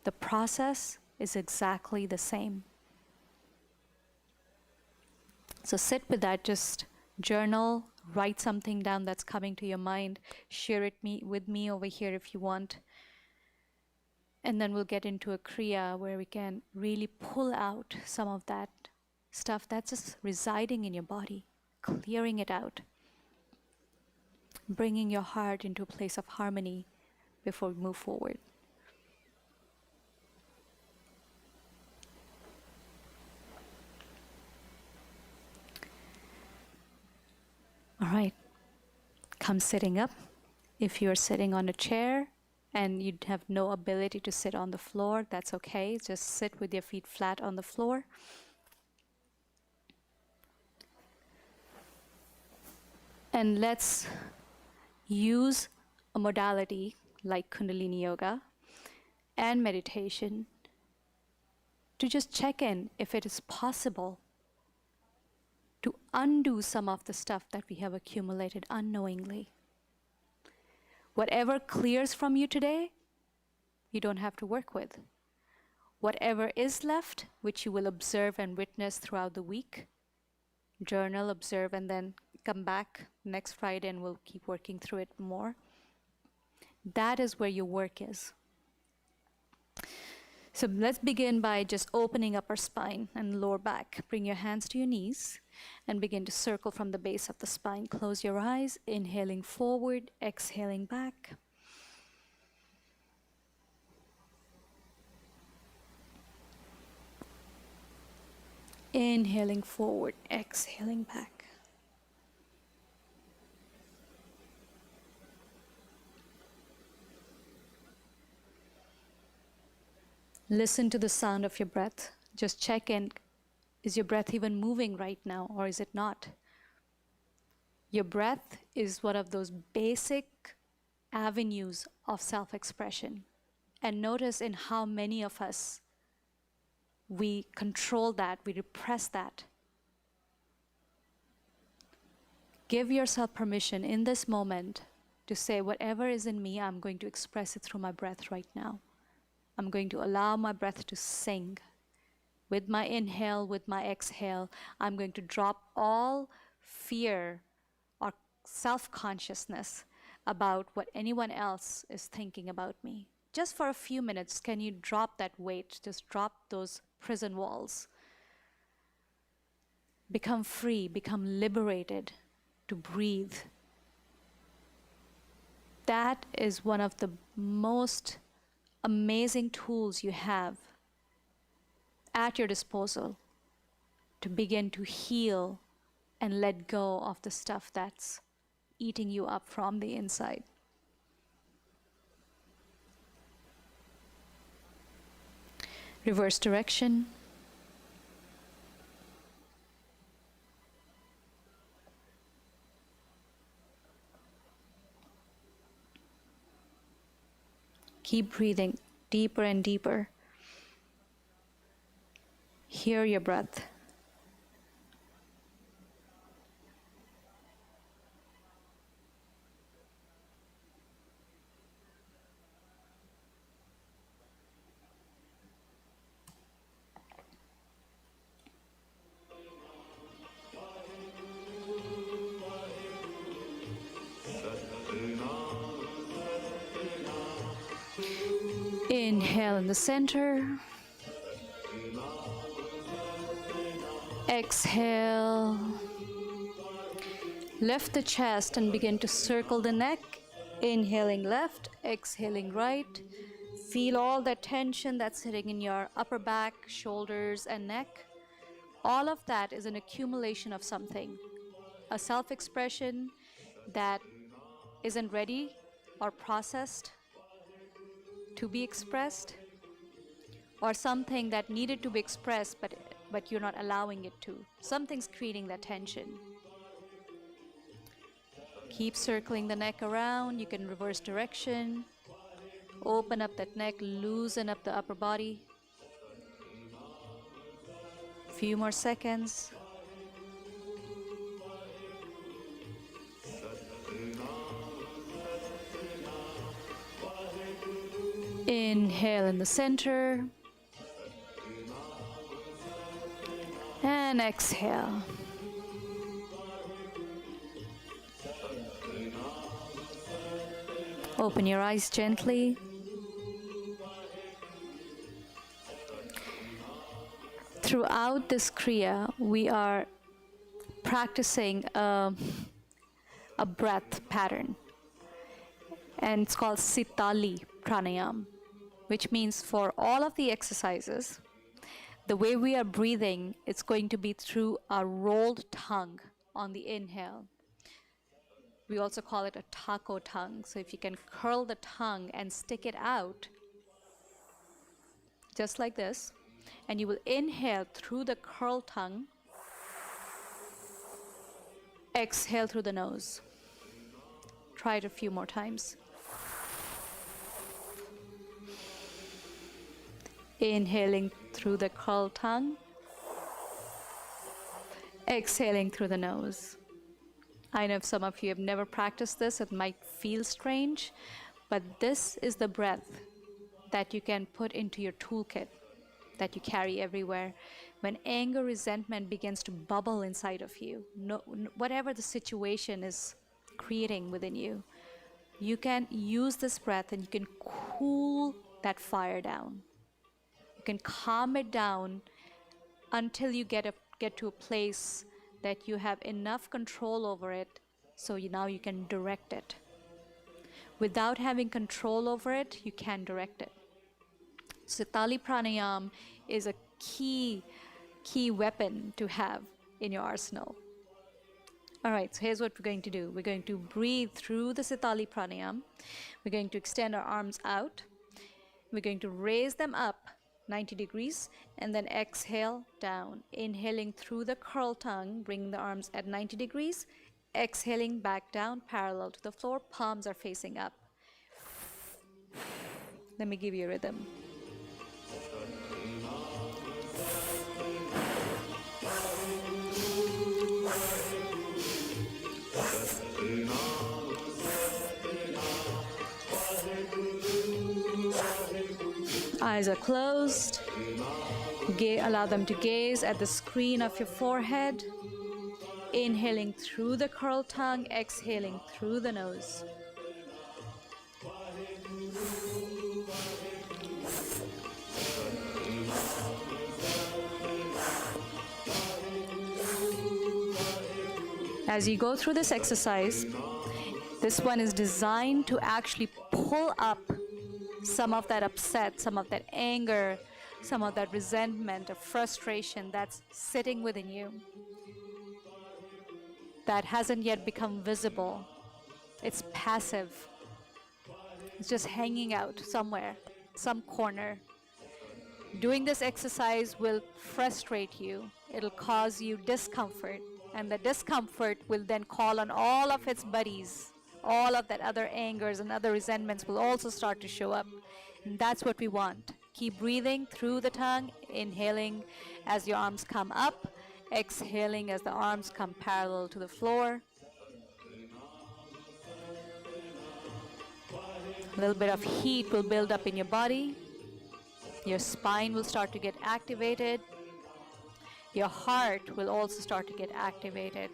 The process is exactly the same. So sit with that, just journal, write something down that's coming to your mind, share it with me over here if you want. And then we'll get into a Kriya where we can really pull out some of that stuff that's just residing in your body, clearing it out, bringing your heart into a place of harmony before we move forward. All right, come sitting up. If you're sitting on a chair and you have no ability to sit on the floor, that's okay. Just sit with your feet flat on the floor. And let's use a modality like Kundalini Yoga and meditation to just check in if it is possible to undo some of the stuff that we have accumulated unknowingly. Whatever clears from you today, you don't have to work with. Whatever is left, which you will observe and witness throughout the week, journal, observe, and then come back next Friday and we'll keep working through it more. That is where your work is. So let's begin by just opening up our spine and lower back. Bring your hands to your knees and begin to circle from the base of the spine. Close your eyes, inhaling forward, exhaling back. Inhaling forward, exhaling back. Listen to the sound of your breath. Just check in. Is your breath even moving right now, or is it not? Your breath is one of those basic avenues of self-expression. And notice in how many of us we control that, we repress that. Give yourself permission in this moment to say, whatever is in me, I'm going to express it through my breath right now. I'm going to allow my breath to sing. With my inhale, with my exhale, I'm going to drop all fear or self-consciousness about what anyone else is thinking about me. Just for a few minutes, can you drop that weight? Just drop those prison walls. Become free, become liberated to breathe. That is one of the most amazing tools you have at your disposal to begin to heal and let go of the stuff that's eating you up from the inside. Reverse direction. Keep breathing deeper and deeper. Hear your breath. Inhale in the center. Exhale. Lift the chest and begin to circle the neck. Inhaling left, exhaling right. Feel all that tension that's sitting in your upper back, shoulders, and neck. All of that is an accumulation of something. A self-expression that isn't ready or processed to be expressed, or something that needed to be expressed but you're not allowing it to. Something's creating that tension. Keep circling the neck around. You can reverse direction. Open up that neck, loosen up the upper body. Few more seconds. Inhale in the center. And exhale. Open your eyes gently. Throughout this Kriya, we are practicing a breath pattern, and it's called Sitali Pranayam, which means for all of the exercises, the way we are breathing, it's going to be through a rolled tongue on the inhale. We also call it a taco tongue. So if you can curl the tongue and stick it out, just like this, and you will inhale through the curled tongue, exhale through the nose. Try it a few more times. Inhaling through the curled tongue, exhaling through the nose. I know if some of you have never practiced this, it might feel strange, but this is the breath that you can put into your toolkit that you carry everywhere. When anger, resentment begins to bubble inside of you, whatever the situation is creating within you, you can use this breath and you can cool that fire down. You can calm it down until you get to a place that you have enough control over it, so now you can direct it. Without having control over it, you can't direct it. Sitali Pranayam is a key weapon to have in your arsenal. All right, so here's what we're going to do. We're going to breathe through the Sitali Pranayam. We're going to extend our arms out. We're going to raise them up 90 degrees and then exhale down. Inhaling through the curl tongue, bring the arms at 90 degrees. Exhaling back down, parallel to the floor. Palms are facing up. Let me give you a rhythm. Eyes are closed. Allow them to gaze at the screen of your forehead. Inhaling through the curled tongue, exhaling through the nose. As you go through this exercise, this one is designed to actually pull up some of that upset, some of that anger, some of that resentment or frustration that's sitting within you, that hasn't yet become visible. It's passive. It's just hanging out somewhere, some corner. Doing this exercise will frustrate you. It'll cause you discomfort, and the discomfort will then call on all of its buddies. All of that other angers and other resentments will also start to show up. And that's what we want. Keep breathing through the tongue, inhaling as your arms come up, exhaling as the arms come parallel to the floor. A little bit of heat will build up in your body. Your spine will start to get activated. Your heart will also start to get activated.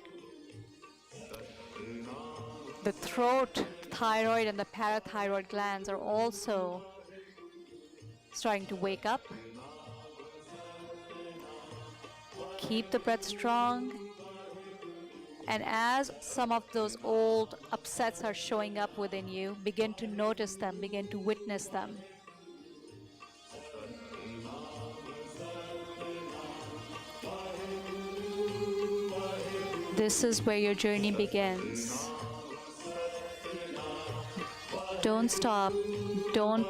The throat, thyroid, and the parathyroid glands are also starting to wake up. Keep the breath strong. And as some of those old upsets are showing up within you, begin to notice them, begin to witness them. This is where your journey begins. Don't stop. Don't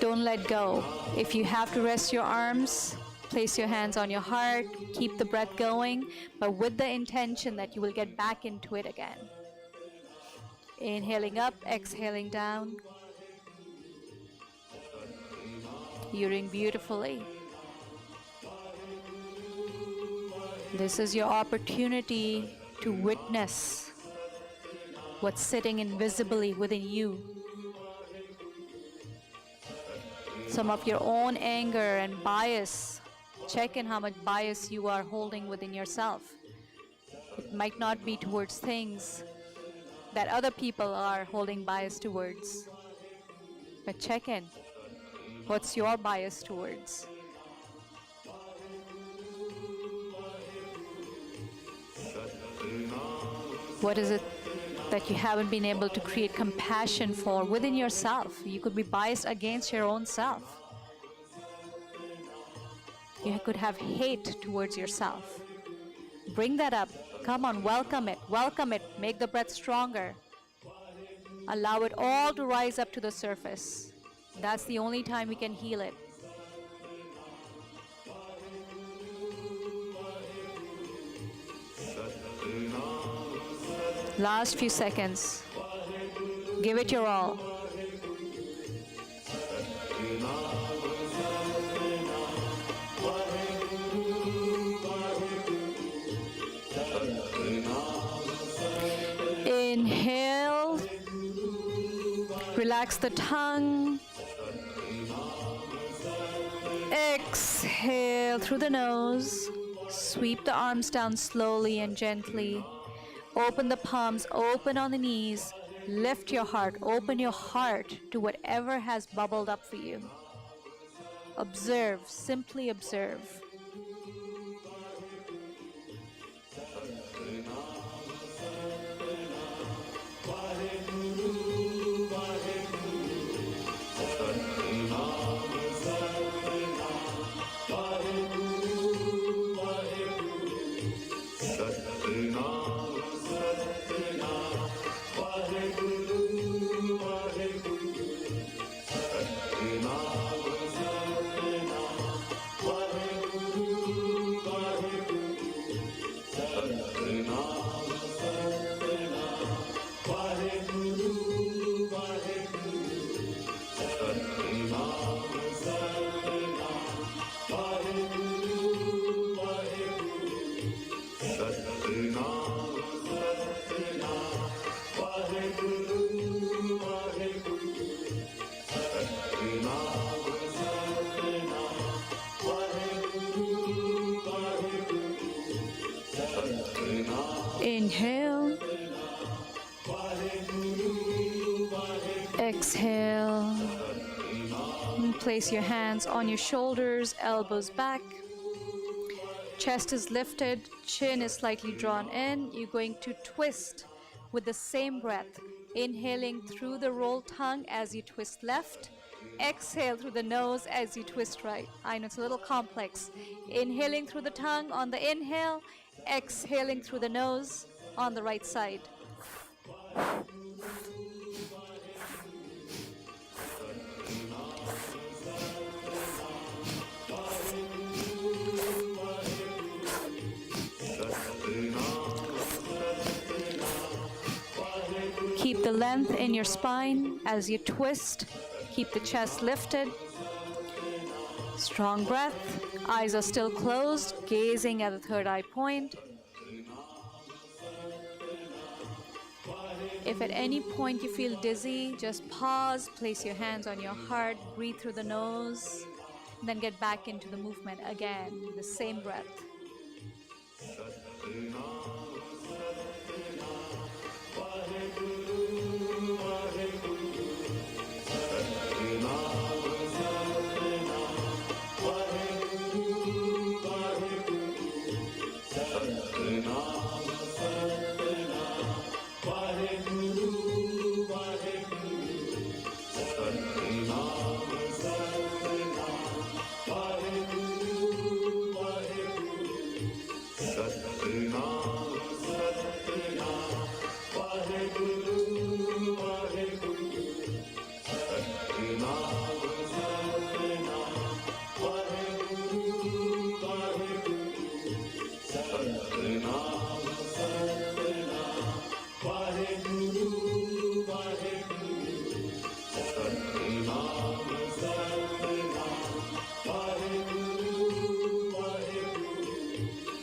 let go. If you have to rest your arms, place your hands on your heart, keep the breath going, but with the intention that you will get back into it again. Inhaling up, exhaling down. You're doing beautifully. This is your opportunity to witness what's sitting invisibly within you. Some of your own anger and bias. Check in how much bias you are holding within yourself. It might not be towards things that other people are holding bias towards. But check in. What's your bias towards? What is it that you haven't been able to create compassion for within yourself? You could be biased against your own self. You could have hate towards yourself. Bring that up. Come on, welcome it. Welcome it. Make the breath stronger. Allow it all to rise up to the surface. That's the only time we can heal it. Last few seconds. Give it your all. Inhale. Relax the tongue. Exhale through the nose. Sweep the arms down slowly and gently. Open the palms, open on the knees. Lift your heart, open your heart to whatever has bubbled up for you. Observe, simply observe. Inhale. Exhale. And place your hands on your shoulders, elbows back. Chest is lifted, chin is slightly drawn in. You're going to twist with the same breath. Inhaling through the rolled tongue as you twist left. Exhale through the nose as you twist right. I know it's a little complex. Inhaling through the tongue on the inhale. Exhaling through the nose on the right side. Keep the length in your spine as you twist. Keep the chest lifted. Strong breath. Eyes are still closed, gazing at the third eye point. If at any point you feel dizzy, just pause, place your hands on your heart, breathe through the nose, then get back into the movement again, the same breath.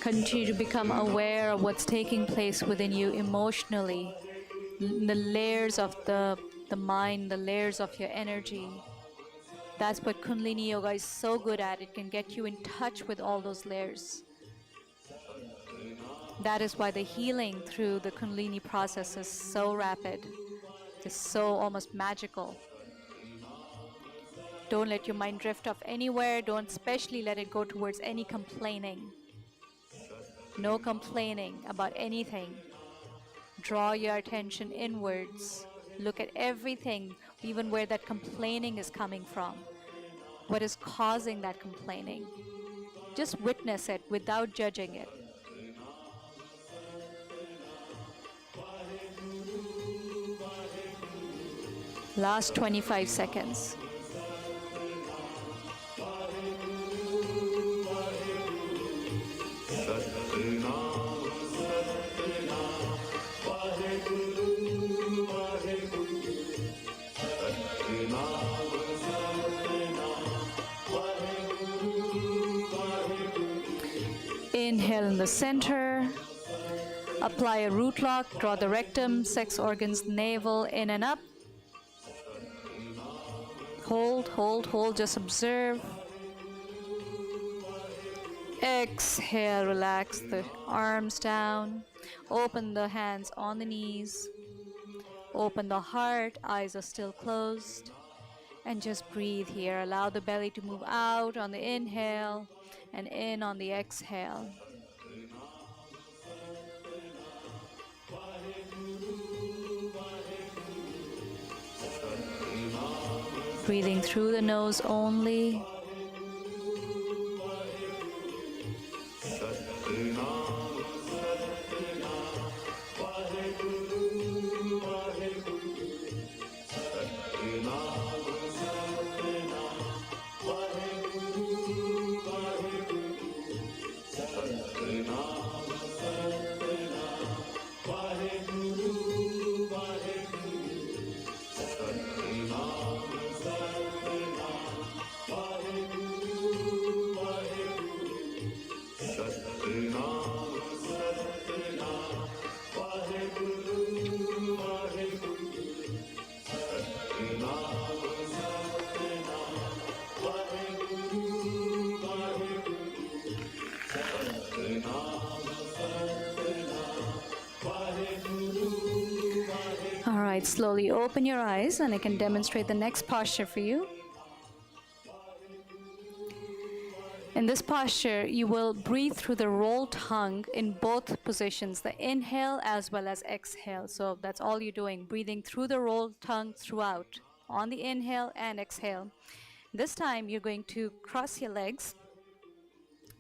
Continue to become aware of what's taking place within you emotionally, the layers of the mind, the layers of your energy. That's what Kundalini Yoga is so good at. It can get you in touch with all those layers. That is why the healing through the Kundalini process is so rapid. It's so almost magical. Don't let your mind drift off anywhere. Don't especially let it go towards any complaining. No complaining about anything. draw your attention inwards. Look at everything, even where that complaining is coming from. What is causing that complaining? Just witness it without judging it. Last 25 seconds. Inhale in the center. Apply a root lock. Draw the rectum, sex organs, navel in and up. Hold, hold, hold. Just observe. Exhale, relax the arms down. Open the hands on the knees. Open the heart, eyes are still closed. And just breathe here. Allow the belly to move out on the inhale and in on the exhale. Breathing through the nose only. All right, slowly open your eyes and I can demonstrate the next posture for you. In this posture, you will breathe through the rolled tongue in both positions, the inhale as well as exhale. So that's all you're doing, breathing through the rolled tongue throughout, on the inhale and exhale. This time, you're going to cross your legs.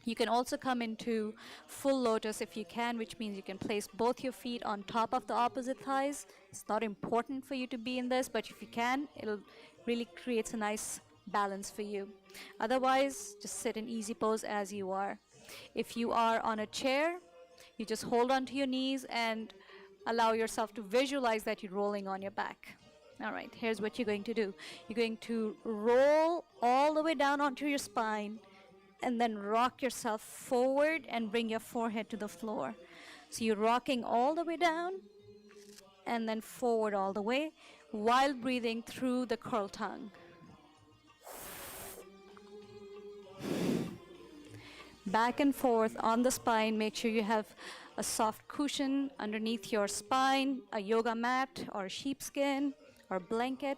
You can also come into full lotus if you can, which means you can place both your feet on top of the opposite thighs. It's not important for you to be in this, but if you can, it'll really creates a nice balance for you. Otherwise, just sit in easy pose as you are. If you are on a chair, you just hold on to your knees and allow yourself to visualize that you're rolling on your back. All right, here's what you're going to do. You're going to roll all the way down onto your spine and then rock yourself forward and bring your forehead to the floor. So you're rocking all the way down and then forward all the way while breathing through the curl tongue. Back and forth on the spine. Make sure you have a soft cushion underneath your spine, a yoga mat or sheepskin or blanket.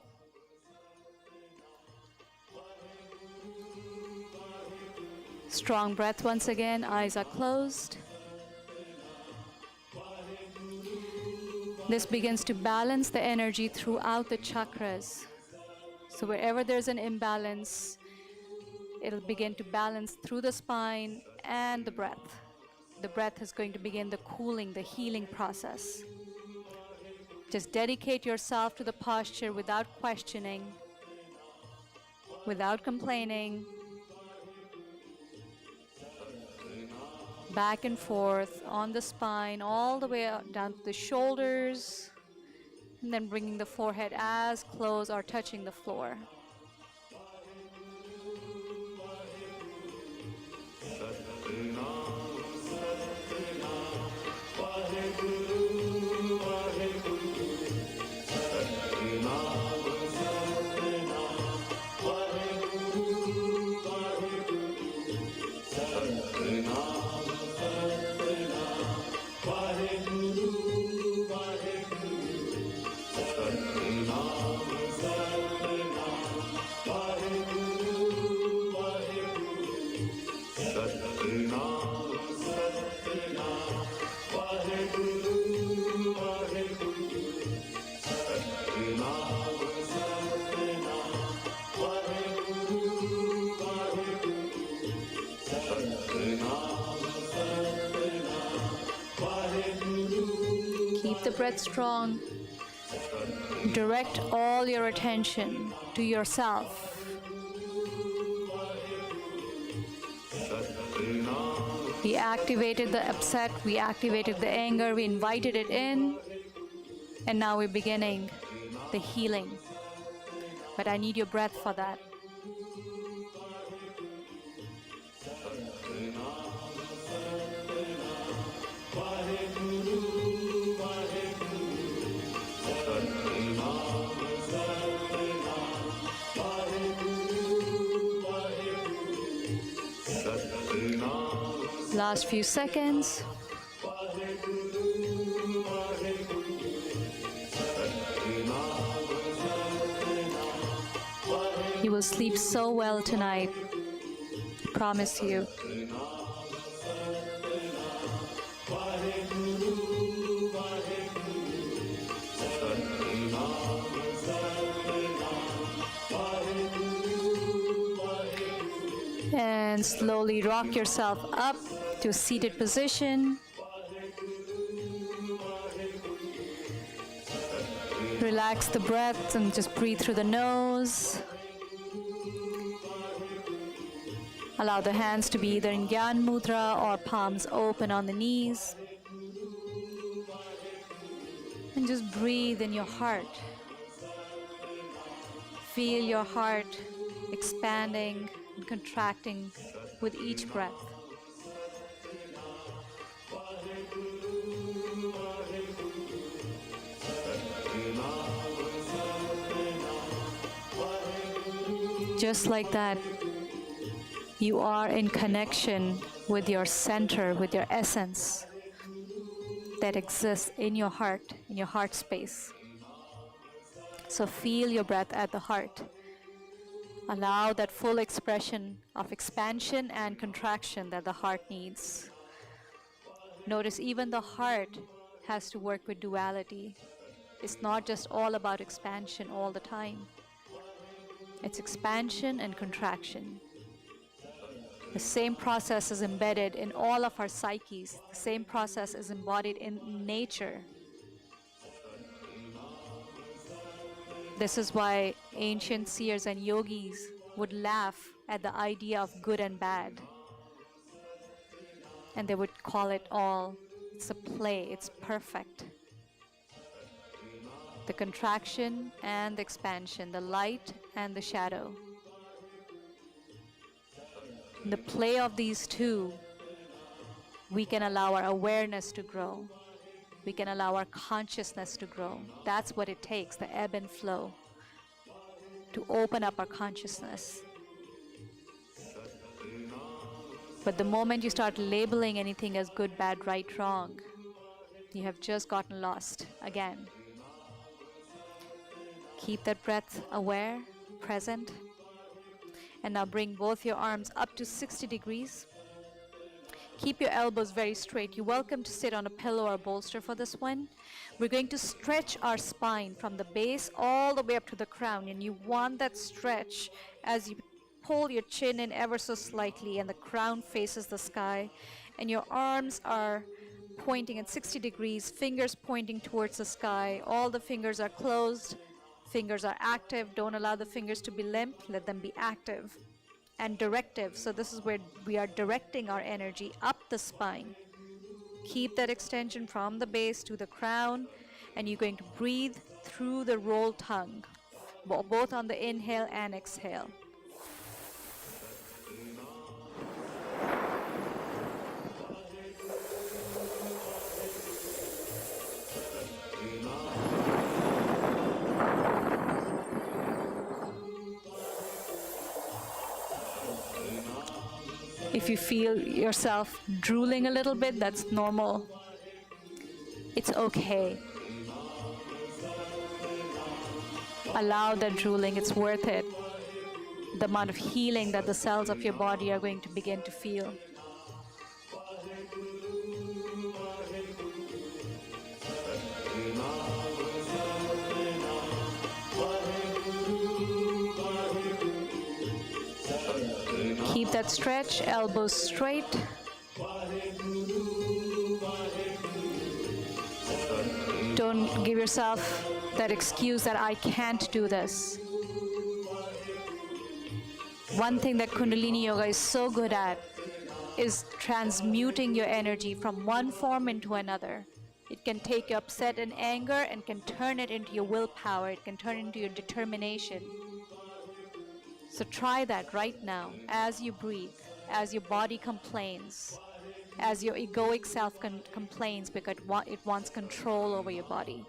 Strong breath once again, eyes are closed. This begins to balance the energy throughout the chakras. So wherever there's an imbalance, it'll begin to balance through the spine and the breath. The breath is going to begin the cooling, the healing process. Just dedicate yourself to the posture without questioning, without complaining. Back and forth on the spine, all the way down to the shoulders, and then bringing the forehead as close or touching the floor. the breath strong. Direct all your attention to yourself. We activated the upset, we activated the anger, we invited it in, and now we're beginning the healing. But I need your breath for that. Last few seconds. You will sleep so well tonight. Promise you. And slowly rock yourself up to a seated position. Relax the breath and just breathe through the nose. Allow the hands to be either in Gyan Mudra or palms open on the knees. And just breathe in your heart. Feel your heart expanding and contracting with each breath. Just like that, you are in connection with your center, with your essence that exists in your heart space. So feel your breath at the heart. Allow that full expression of expansion and contraction that the heart needs. Notice even the heart has to work with duality. It's not just all about expansion all the time. It's expansion and contraction. The same process is embedded in all of our psyches. The same process is embodied in nature. This is why ancient seers and yogis would laugh at the idea of good and bad. And they would call it all, it's a play, it's perfect. The contraction and the expansion, the light and the shadow. In the play of these two, we can allow our awareness to grow. We can allow our consciousness to grow. That's what it takes, the ebb and flow, to open up our consciousness. But the moment you start labeling anything as good, bad, right, wrong, you have just gotten lost again. Keep that breath aware, present. And now bring both your arms up to 60 degrees. Keep your elbows very straight. You're welcome to sit on a pillow or bolster for this one. We're going to stretch our spine from the base all the way up to the crown. And you want that stretch as you pull your chin in ever so slightly and the crown faces the sky. And your arms are pointing at 60 degrees, fingers pointing towards the sky. All the fingers are closed. Fingers are active. Don't allow the fingers to be limp. Let them be active and directive. So this is where we are directing our energy up the spine. Keep that extension from the base to the crown, and you're going to breathe through the rolled tongue, both on the inhale and exhale. If you feel yourself drooling a little bit, that's normal. It's okay. Allow that drooling, it's worth it. The amount of healing that the cells of your body are going to begin to feel. Keep that stretch, elbows straight. give yourself that excuse that I can't do this. One thing that Kundalini Yoga is so good at is transmuting your energy from one form into another. It can take your upset and anger and can turn it into your willpower. It can turn it into your determination. So try that right now as you breathe, as your body complains, as your egoic self complains because it wants control over your body.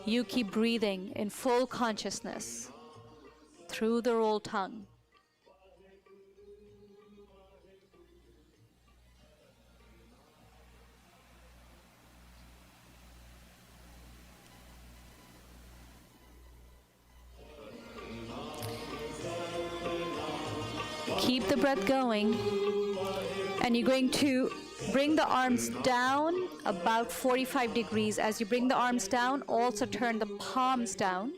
You keep breathing in full consciousness through the rolled tongue. Keep the breath going, and you're going to bring the arms down about 45 degrees. As you bring the arms down, also turn the palms down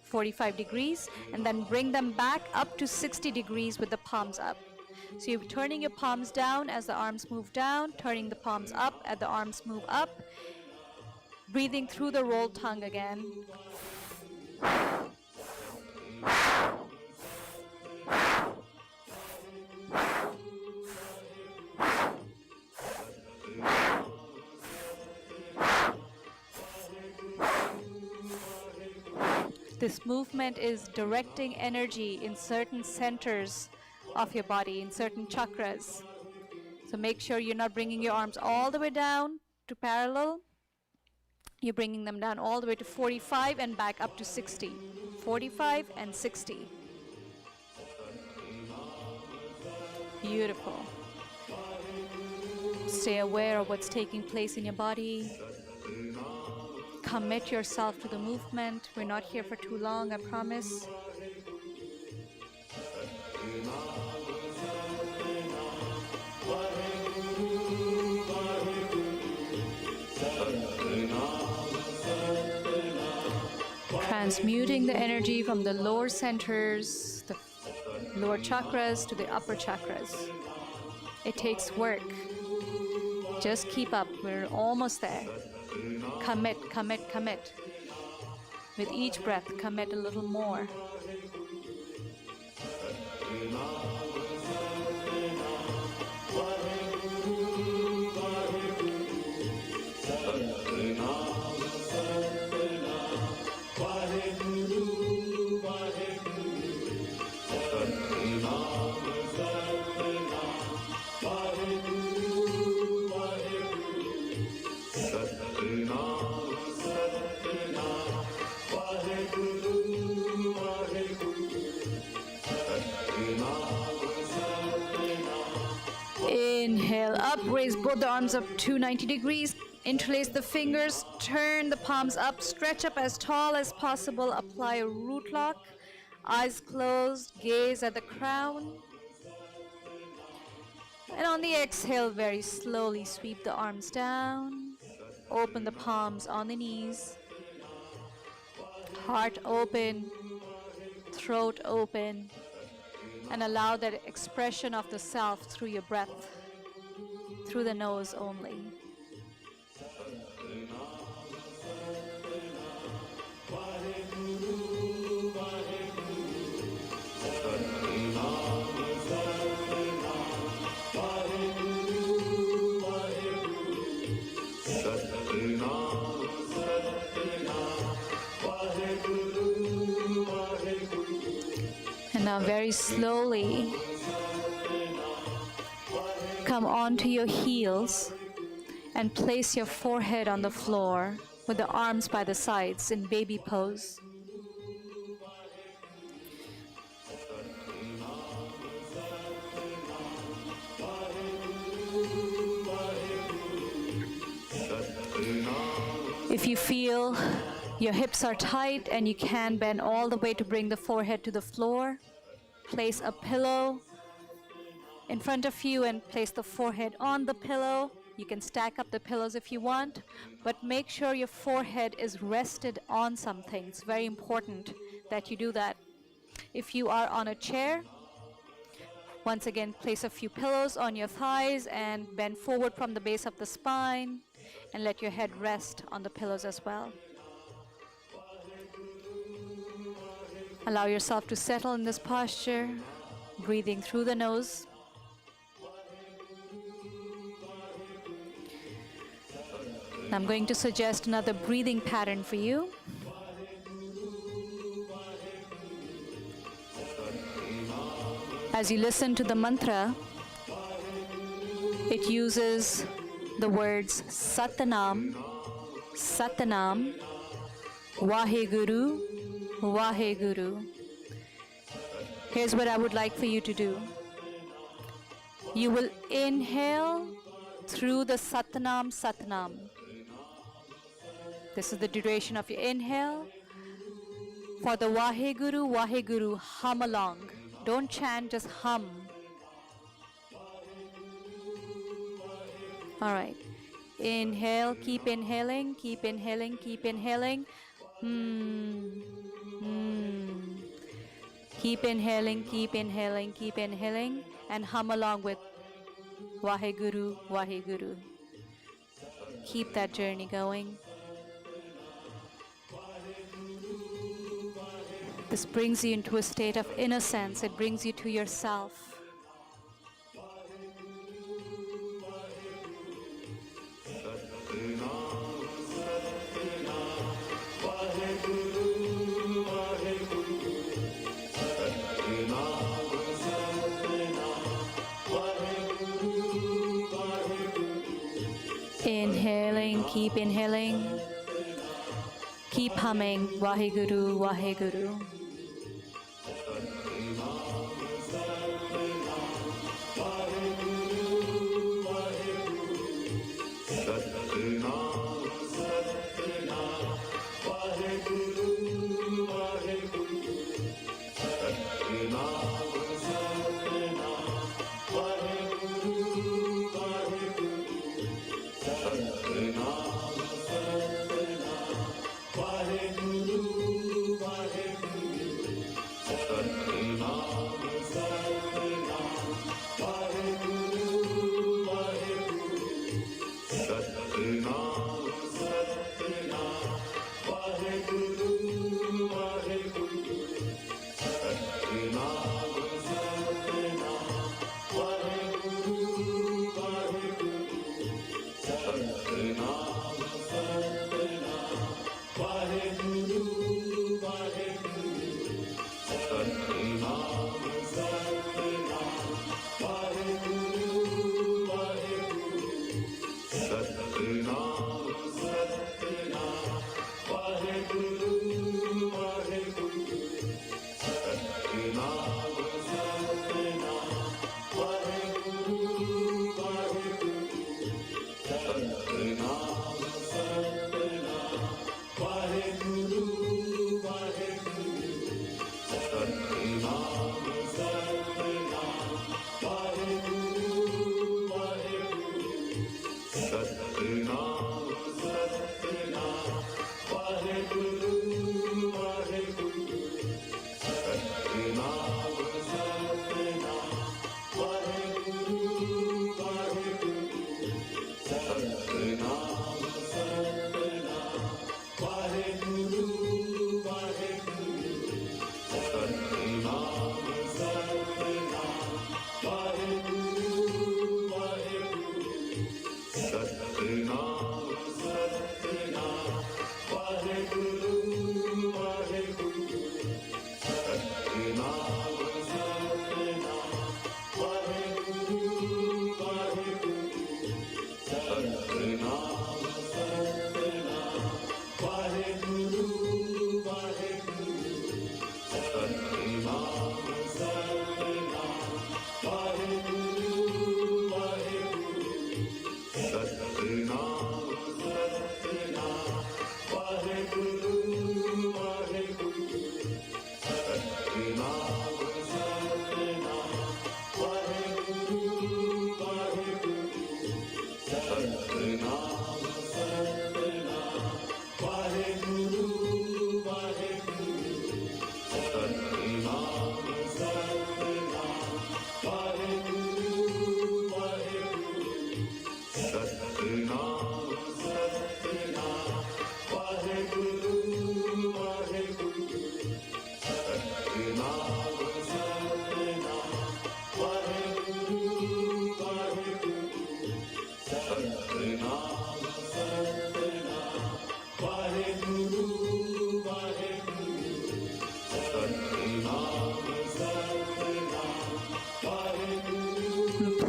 45 degrees, and then bring them back up to 60 degrees with the palms up. So you're turning your palms down as the arms move down, turning the palms up as the arms move up, breathing through the rolled tongue again. This movement is directing energy in certain centers of your body, in certain chakras. So make sure you're not bringing your arms all the way down to parallel. You're bringing them down all the way to 45 and back up to 60. 45 and 60. Beautiful. Stay aware of what's taking place in your body. Commit yourself to the movement. We're not here for too long, I promise. Transmuting the energy from the lower centers, the lower chakras to the upper chakras. It takes work. Just keep up. We're almost there. Commit, commit, commit. With each breath, commit a little more. Inhale up, raise both the arms up to 90 degrees. Interlace the fingers, turn the palms up, stretch up as tall as possible, apply a root lock. Eyes closed, gaze at the crown. And on the exhale, very slowly sweep the arms down. Open the palms on the knees. Heart open, throat open. And allow that expression of the self through your breath, through the nose only. And now very slowly come onto your heels and place your forehead on the floor with the arms by the sides in baby pose. If you feel your hips are tight and you can bend all the way to bring the forehead to the floor, place a pillow in front of you and place the forehead on the pillow. You can stack up the pillows if you want, but make sure your forehead is rested on something. It's very important that you do that. If you are on a chair, Once again, place a few pillows on your thighs and bend forward from the base of the spine and let your head rest on the pillows as well. Allow yourself to settle in this posture, breathing through the nose. I'm going to suggest another breathing pattern for you. As you listen to the mantra, it uses the words Satanam, Satanam, Vaheguru, Vaheguru. Here's what I would like for you to do. You will inhale through the Satanam, Satanam. This is the duration of your inhale. For the Vaheguru, Vaheguru, hum along. Don't chant, just hum. All right. Inhale, keep inhaling, keep inhaling, keep inhaling. Keep inhaling, keep inhaling, keep inhaling, and hum along with Vaheguru, Vaheguru. Keep that journey going. This brings you into a state of innocence. It brings you to yourself. Inhaling, keep inhaling. Keep humming, Vaheguru, Vaheguru.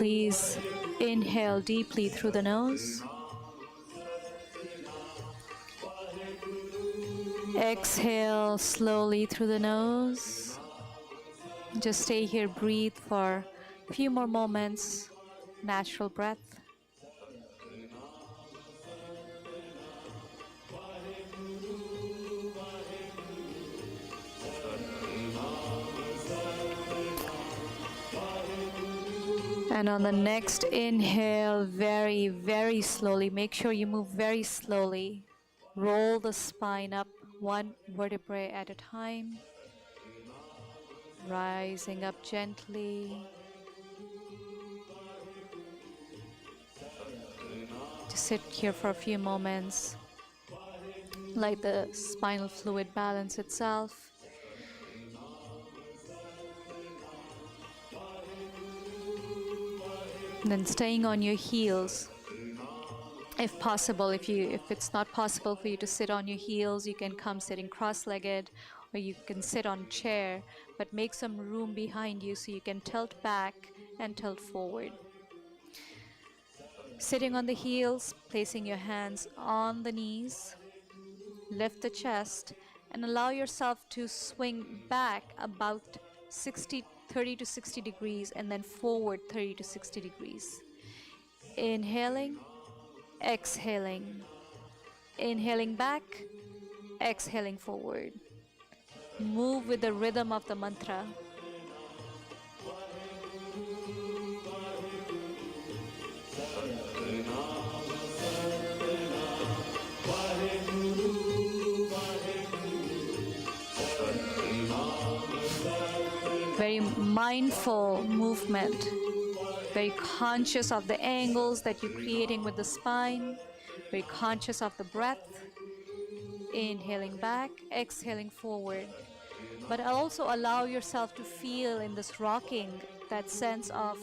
Please inhale deeply through the nose. Exhale slowly through the nose. Just stay here, breathe for a few more moments. Natural breath. And on the next inhale, very, very slowly, make sure you move very slowly. Roll the spine up one vertebrae at a time. Rising up gently. Just sit here for a few moments. Let the spinal fluid balance itself. And then staying on your heels. If possible, if it's not possible for you to sit on your heels, you can come sitting cross-legged, or you can sit on a chair, but make some room behind you so you can tilt back and tilt forward. Sitting on the heels, placing your hands on the knees, lift the chest, and allow yourself to swing back about 30 to 60 degrees, and then forward 30 to 60 degrees. Inhaling, exhaling. Inhaling back, exhaling forward. Move with the rhythm of the mantra. Very mindful movement, very conscious of the angles that you're creating with the spine, very conscious of the breath. Inhaling back, exhaling forward. But also allow yourself to feel in this rocking, that sense of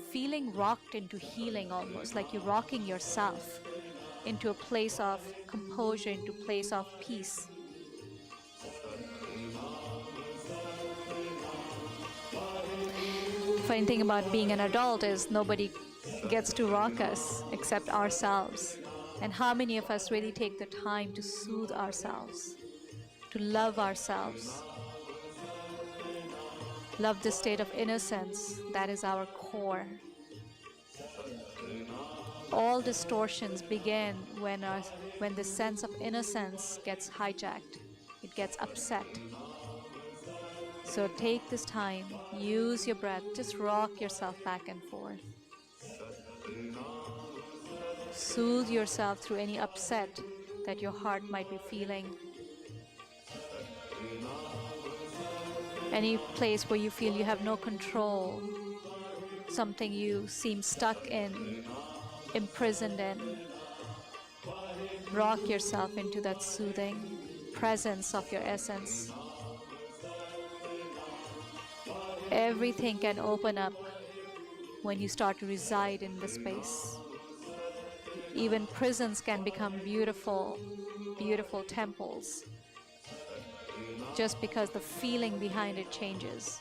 feeling rocked into healing, almost like you're rocking yourself into a place of composure, into a place of peace. Funny thing about being an adult is nobody gets to rock us except ourselves. And how many of us really take the time to soothe ourselves, to love ourselves? Love the state of innocence. That is our core. All distortions begin when the sense of innocence gets hijacked. It gets upset. So take this time, use your breath, just rock yourself back and forth. Soothe yourself through any upset that your heart might be feeling. Any place where you feel you have no control, something you seem stuck in, imprisoned in. Rock yourself into that soothing presence of your essence. Everything can open up when you start to reside in the space. Even prisons can become beautiful, beautiful temples, just because the feeling behind it changes.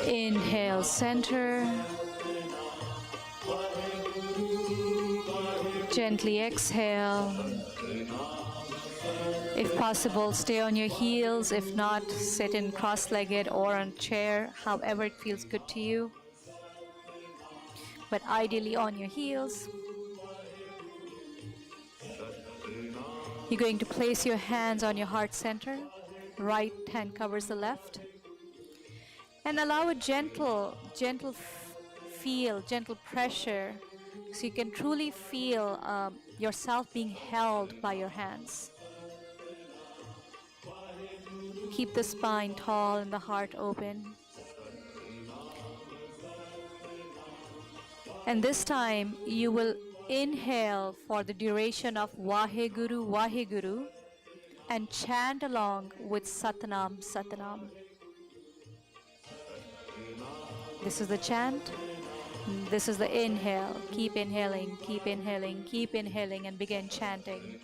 Inhale, center. Gently exhale. If possible, stay on your heels. If not, sit in cross-legged or on a chair, however it feels good to you. But ideally on your heels. You're going to place your hands on your heart center. Right hand covers the left. And allow a gentle feel, gentle pressure, so you can truly feel yourself being held by your hands. Keep the spine tall and the heart open. And this time you will Inhale for the duration of Vaheguru, Vaheguru, and chant along with Satnam, Satnam. This is the chant. This is the inhale. Keep inhaling, keep inhaling, keep inhaling, and begin chanting.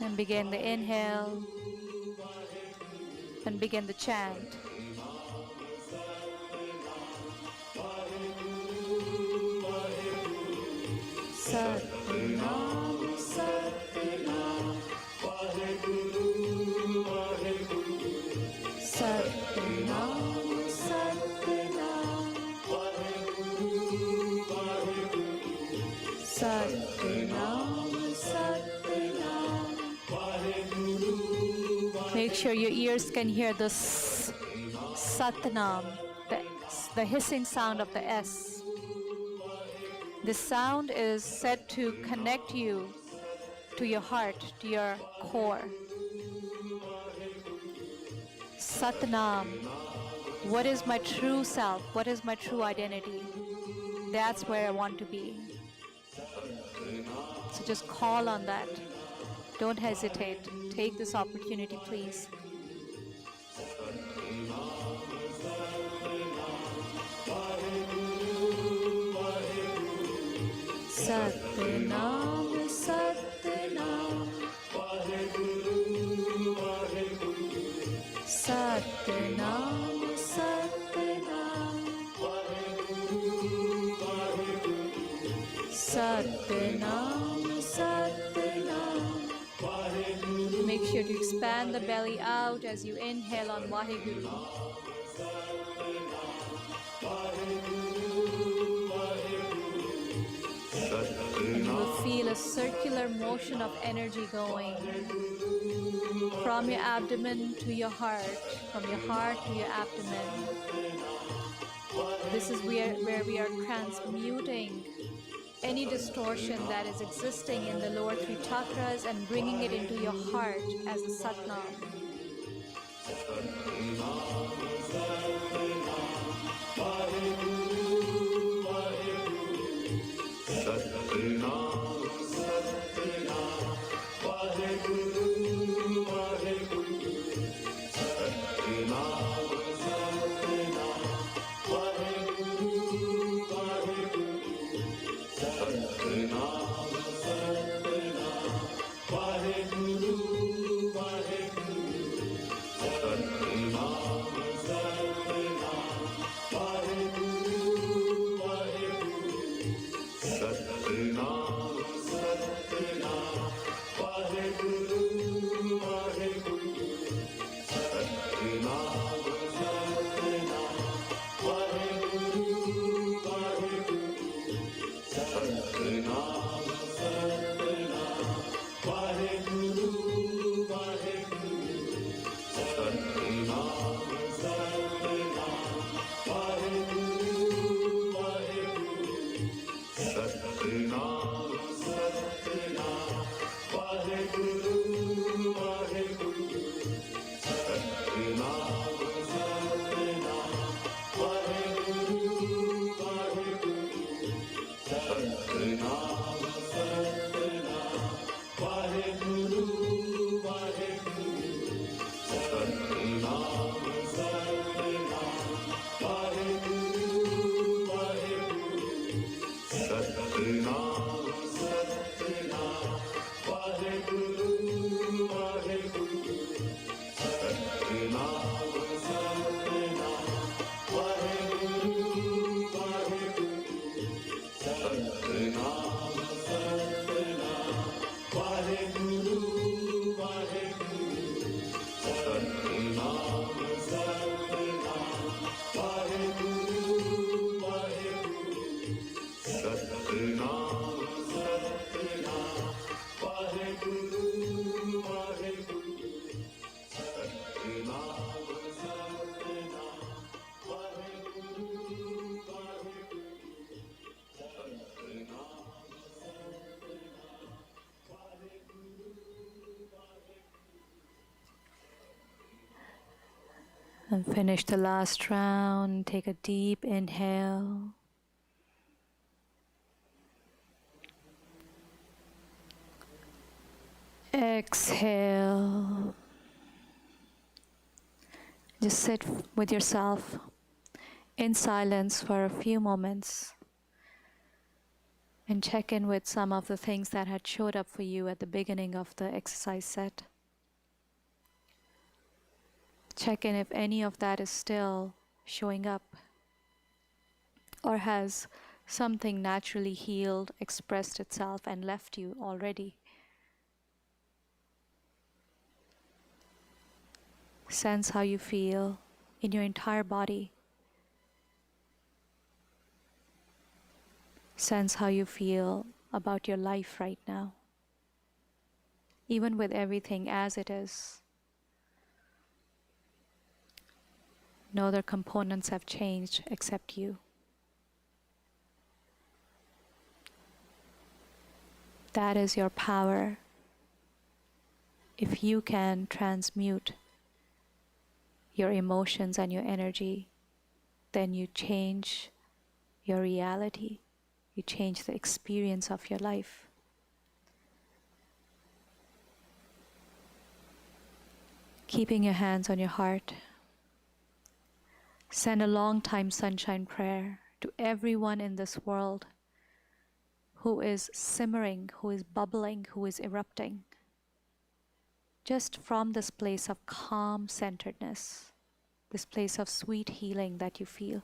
And begin the inhale and begin the chant. Satnam, Satnam, Vaheguru, Vaheguru, Satnam, Satnam, Vaheguru, Vaheguru, Satnam, Satnam, Vaheguru. Make sure your ears can hear the Satnam, the hissing sound of the S. This sound is said to connect you to your heart, to your core. Satnam, what is my true self? What is my true identity? That's where I want to be. So just call on that. Don't hesitate. Take this opportunity, please. Satnam, Satnam, Vaheguru, Vaheguru, Satnam, Satnam, Vaheguru, Vaheguru, Satnam, Satnam, Vaheguru. Make sure to expand the belly out as you inhale on Vaheguru. And you will feel a circular motion of energy going from your abdomen to your heart, from your heart to your abdomen. This is where we are transmuting any distortion that is existing in the lower three chakras and bringing it into your heart as a Satnam. And finish the last round. Take a deep inhale. Exhale. Just sit with yourself in silence for a few moments and check in with some of the things that had showed up for you at the beginning of the exercise set. Check in if any of that is still showing up or has something naturally healed, expressed itself, and left you already. Sense how you feel in your entire body. Sense how you feel about your life right now. Even with everything as it is, no other components have changed except you. That is your power. If you can transmute your emotions and your energy, then you change your reality. You change the experience of your life. Keeping your hands on your heart, send a long time sunshine prayer to everyone in this world who is simmering, who is bubbling, who is erupting. Just from this place of calm centeredness, this place of sweet healing that you feel,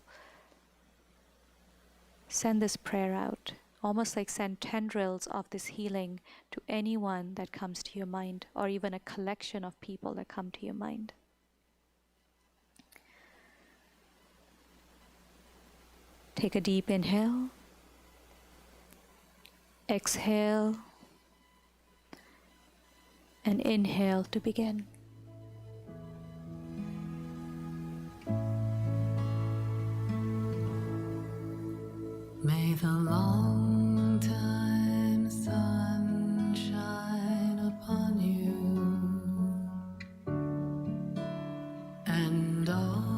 send this prayer out, almost like send tendrils of this healing to anyone that comes to your mind, or even a collection of people that come to your mind. Take a deep inhale, exhale, and inhale to begin. May the long time sun shine upon you and all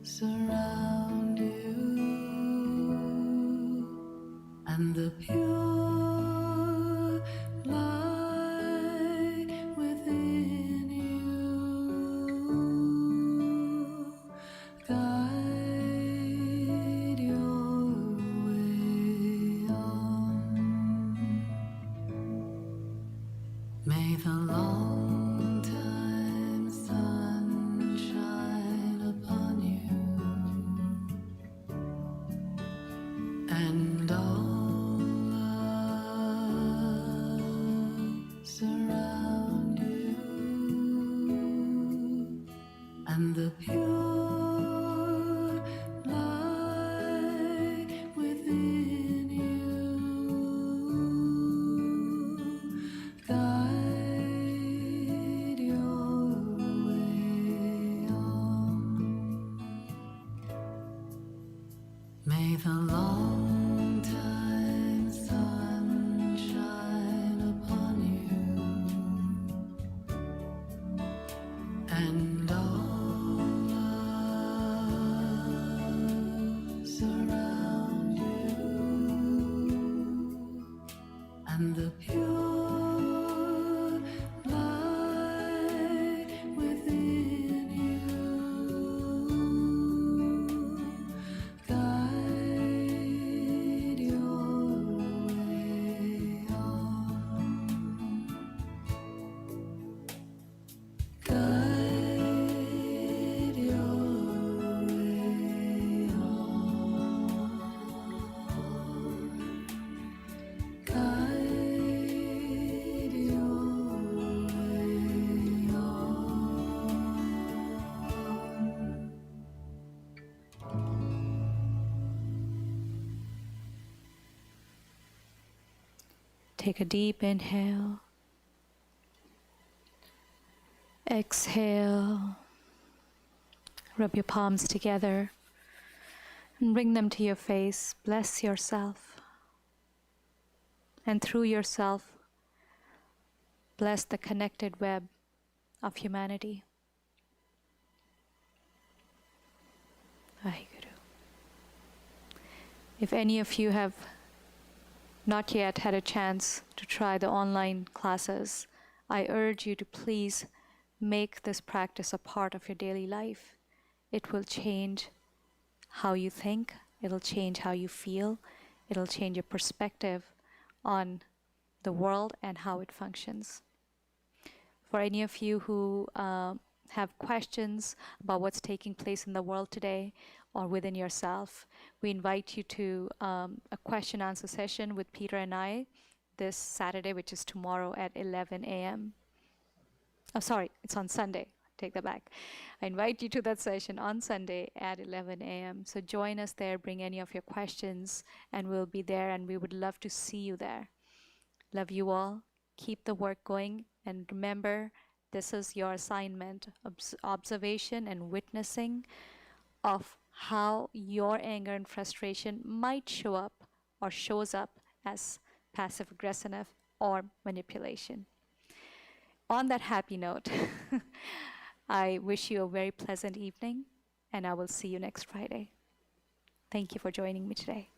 us around you, and the pure light within you guide your way on. May the long time sun shine upon you and all us around you, and the pure light within you guide your way on. May the long time sun shine upon you and all us around you, and the pure light within you guide your way on. Guide your way on. Guide your way on. Take a deep inhale, exhale, rub your palms together and bring them to your face. Bless yourself, and through yourself, bless the connected web of humanity. Vaheguru. If any of you have not yet had a chance to try the online classes, I urge you to please make this practice a part of your daily life. It will change how you think, it'll change how you feel, it'll change your perspective on the world and how it functions. For any of you who have questions about what's taking place in the world today or within yourself, we invite you to a question answer session with Peter and I this Saturday, which is tomorrow at 11 a.m. Oh, sorry, it's on Sunday. Take that back. I invite you to that session on Sunday at 11 a.m. So join us there, bring any of your questions, and we'll be there, and we would love to see you there. Love you all. Keep the work going, and remember, this is your assignment, observation and witnessing of how your anger and frustration might show up or shows up as passive aggressive or manipulation. On that happy note, I wish you a very pleasant evening, and I will see you next Friday. Thank you for joining me today.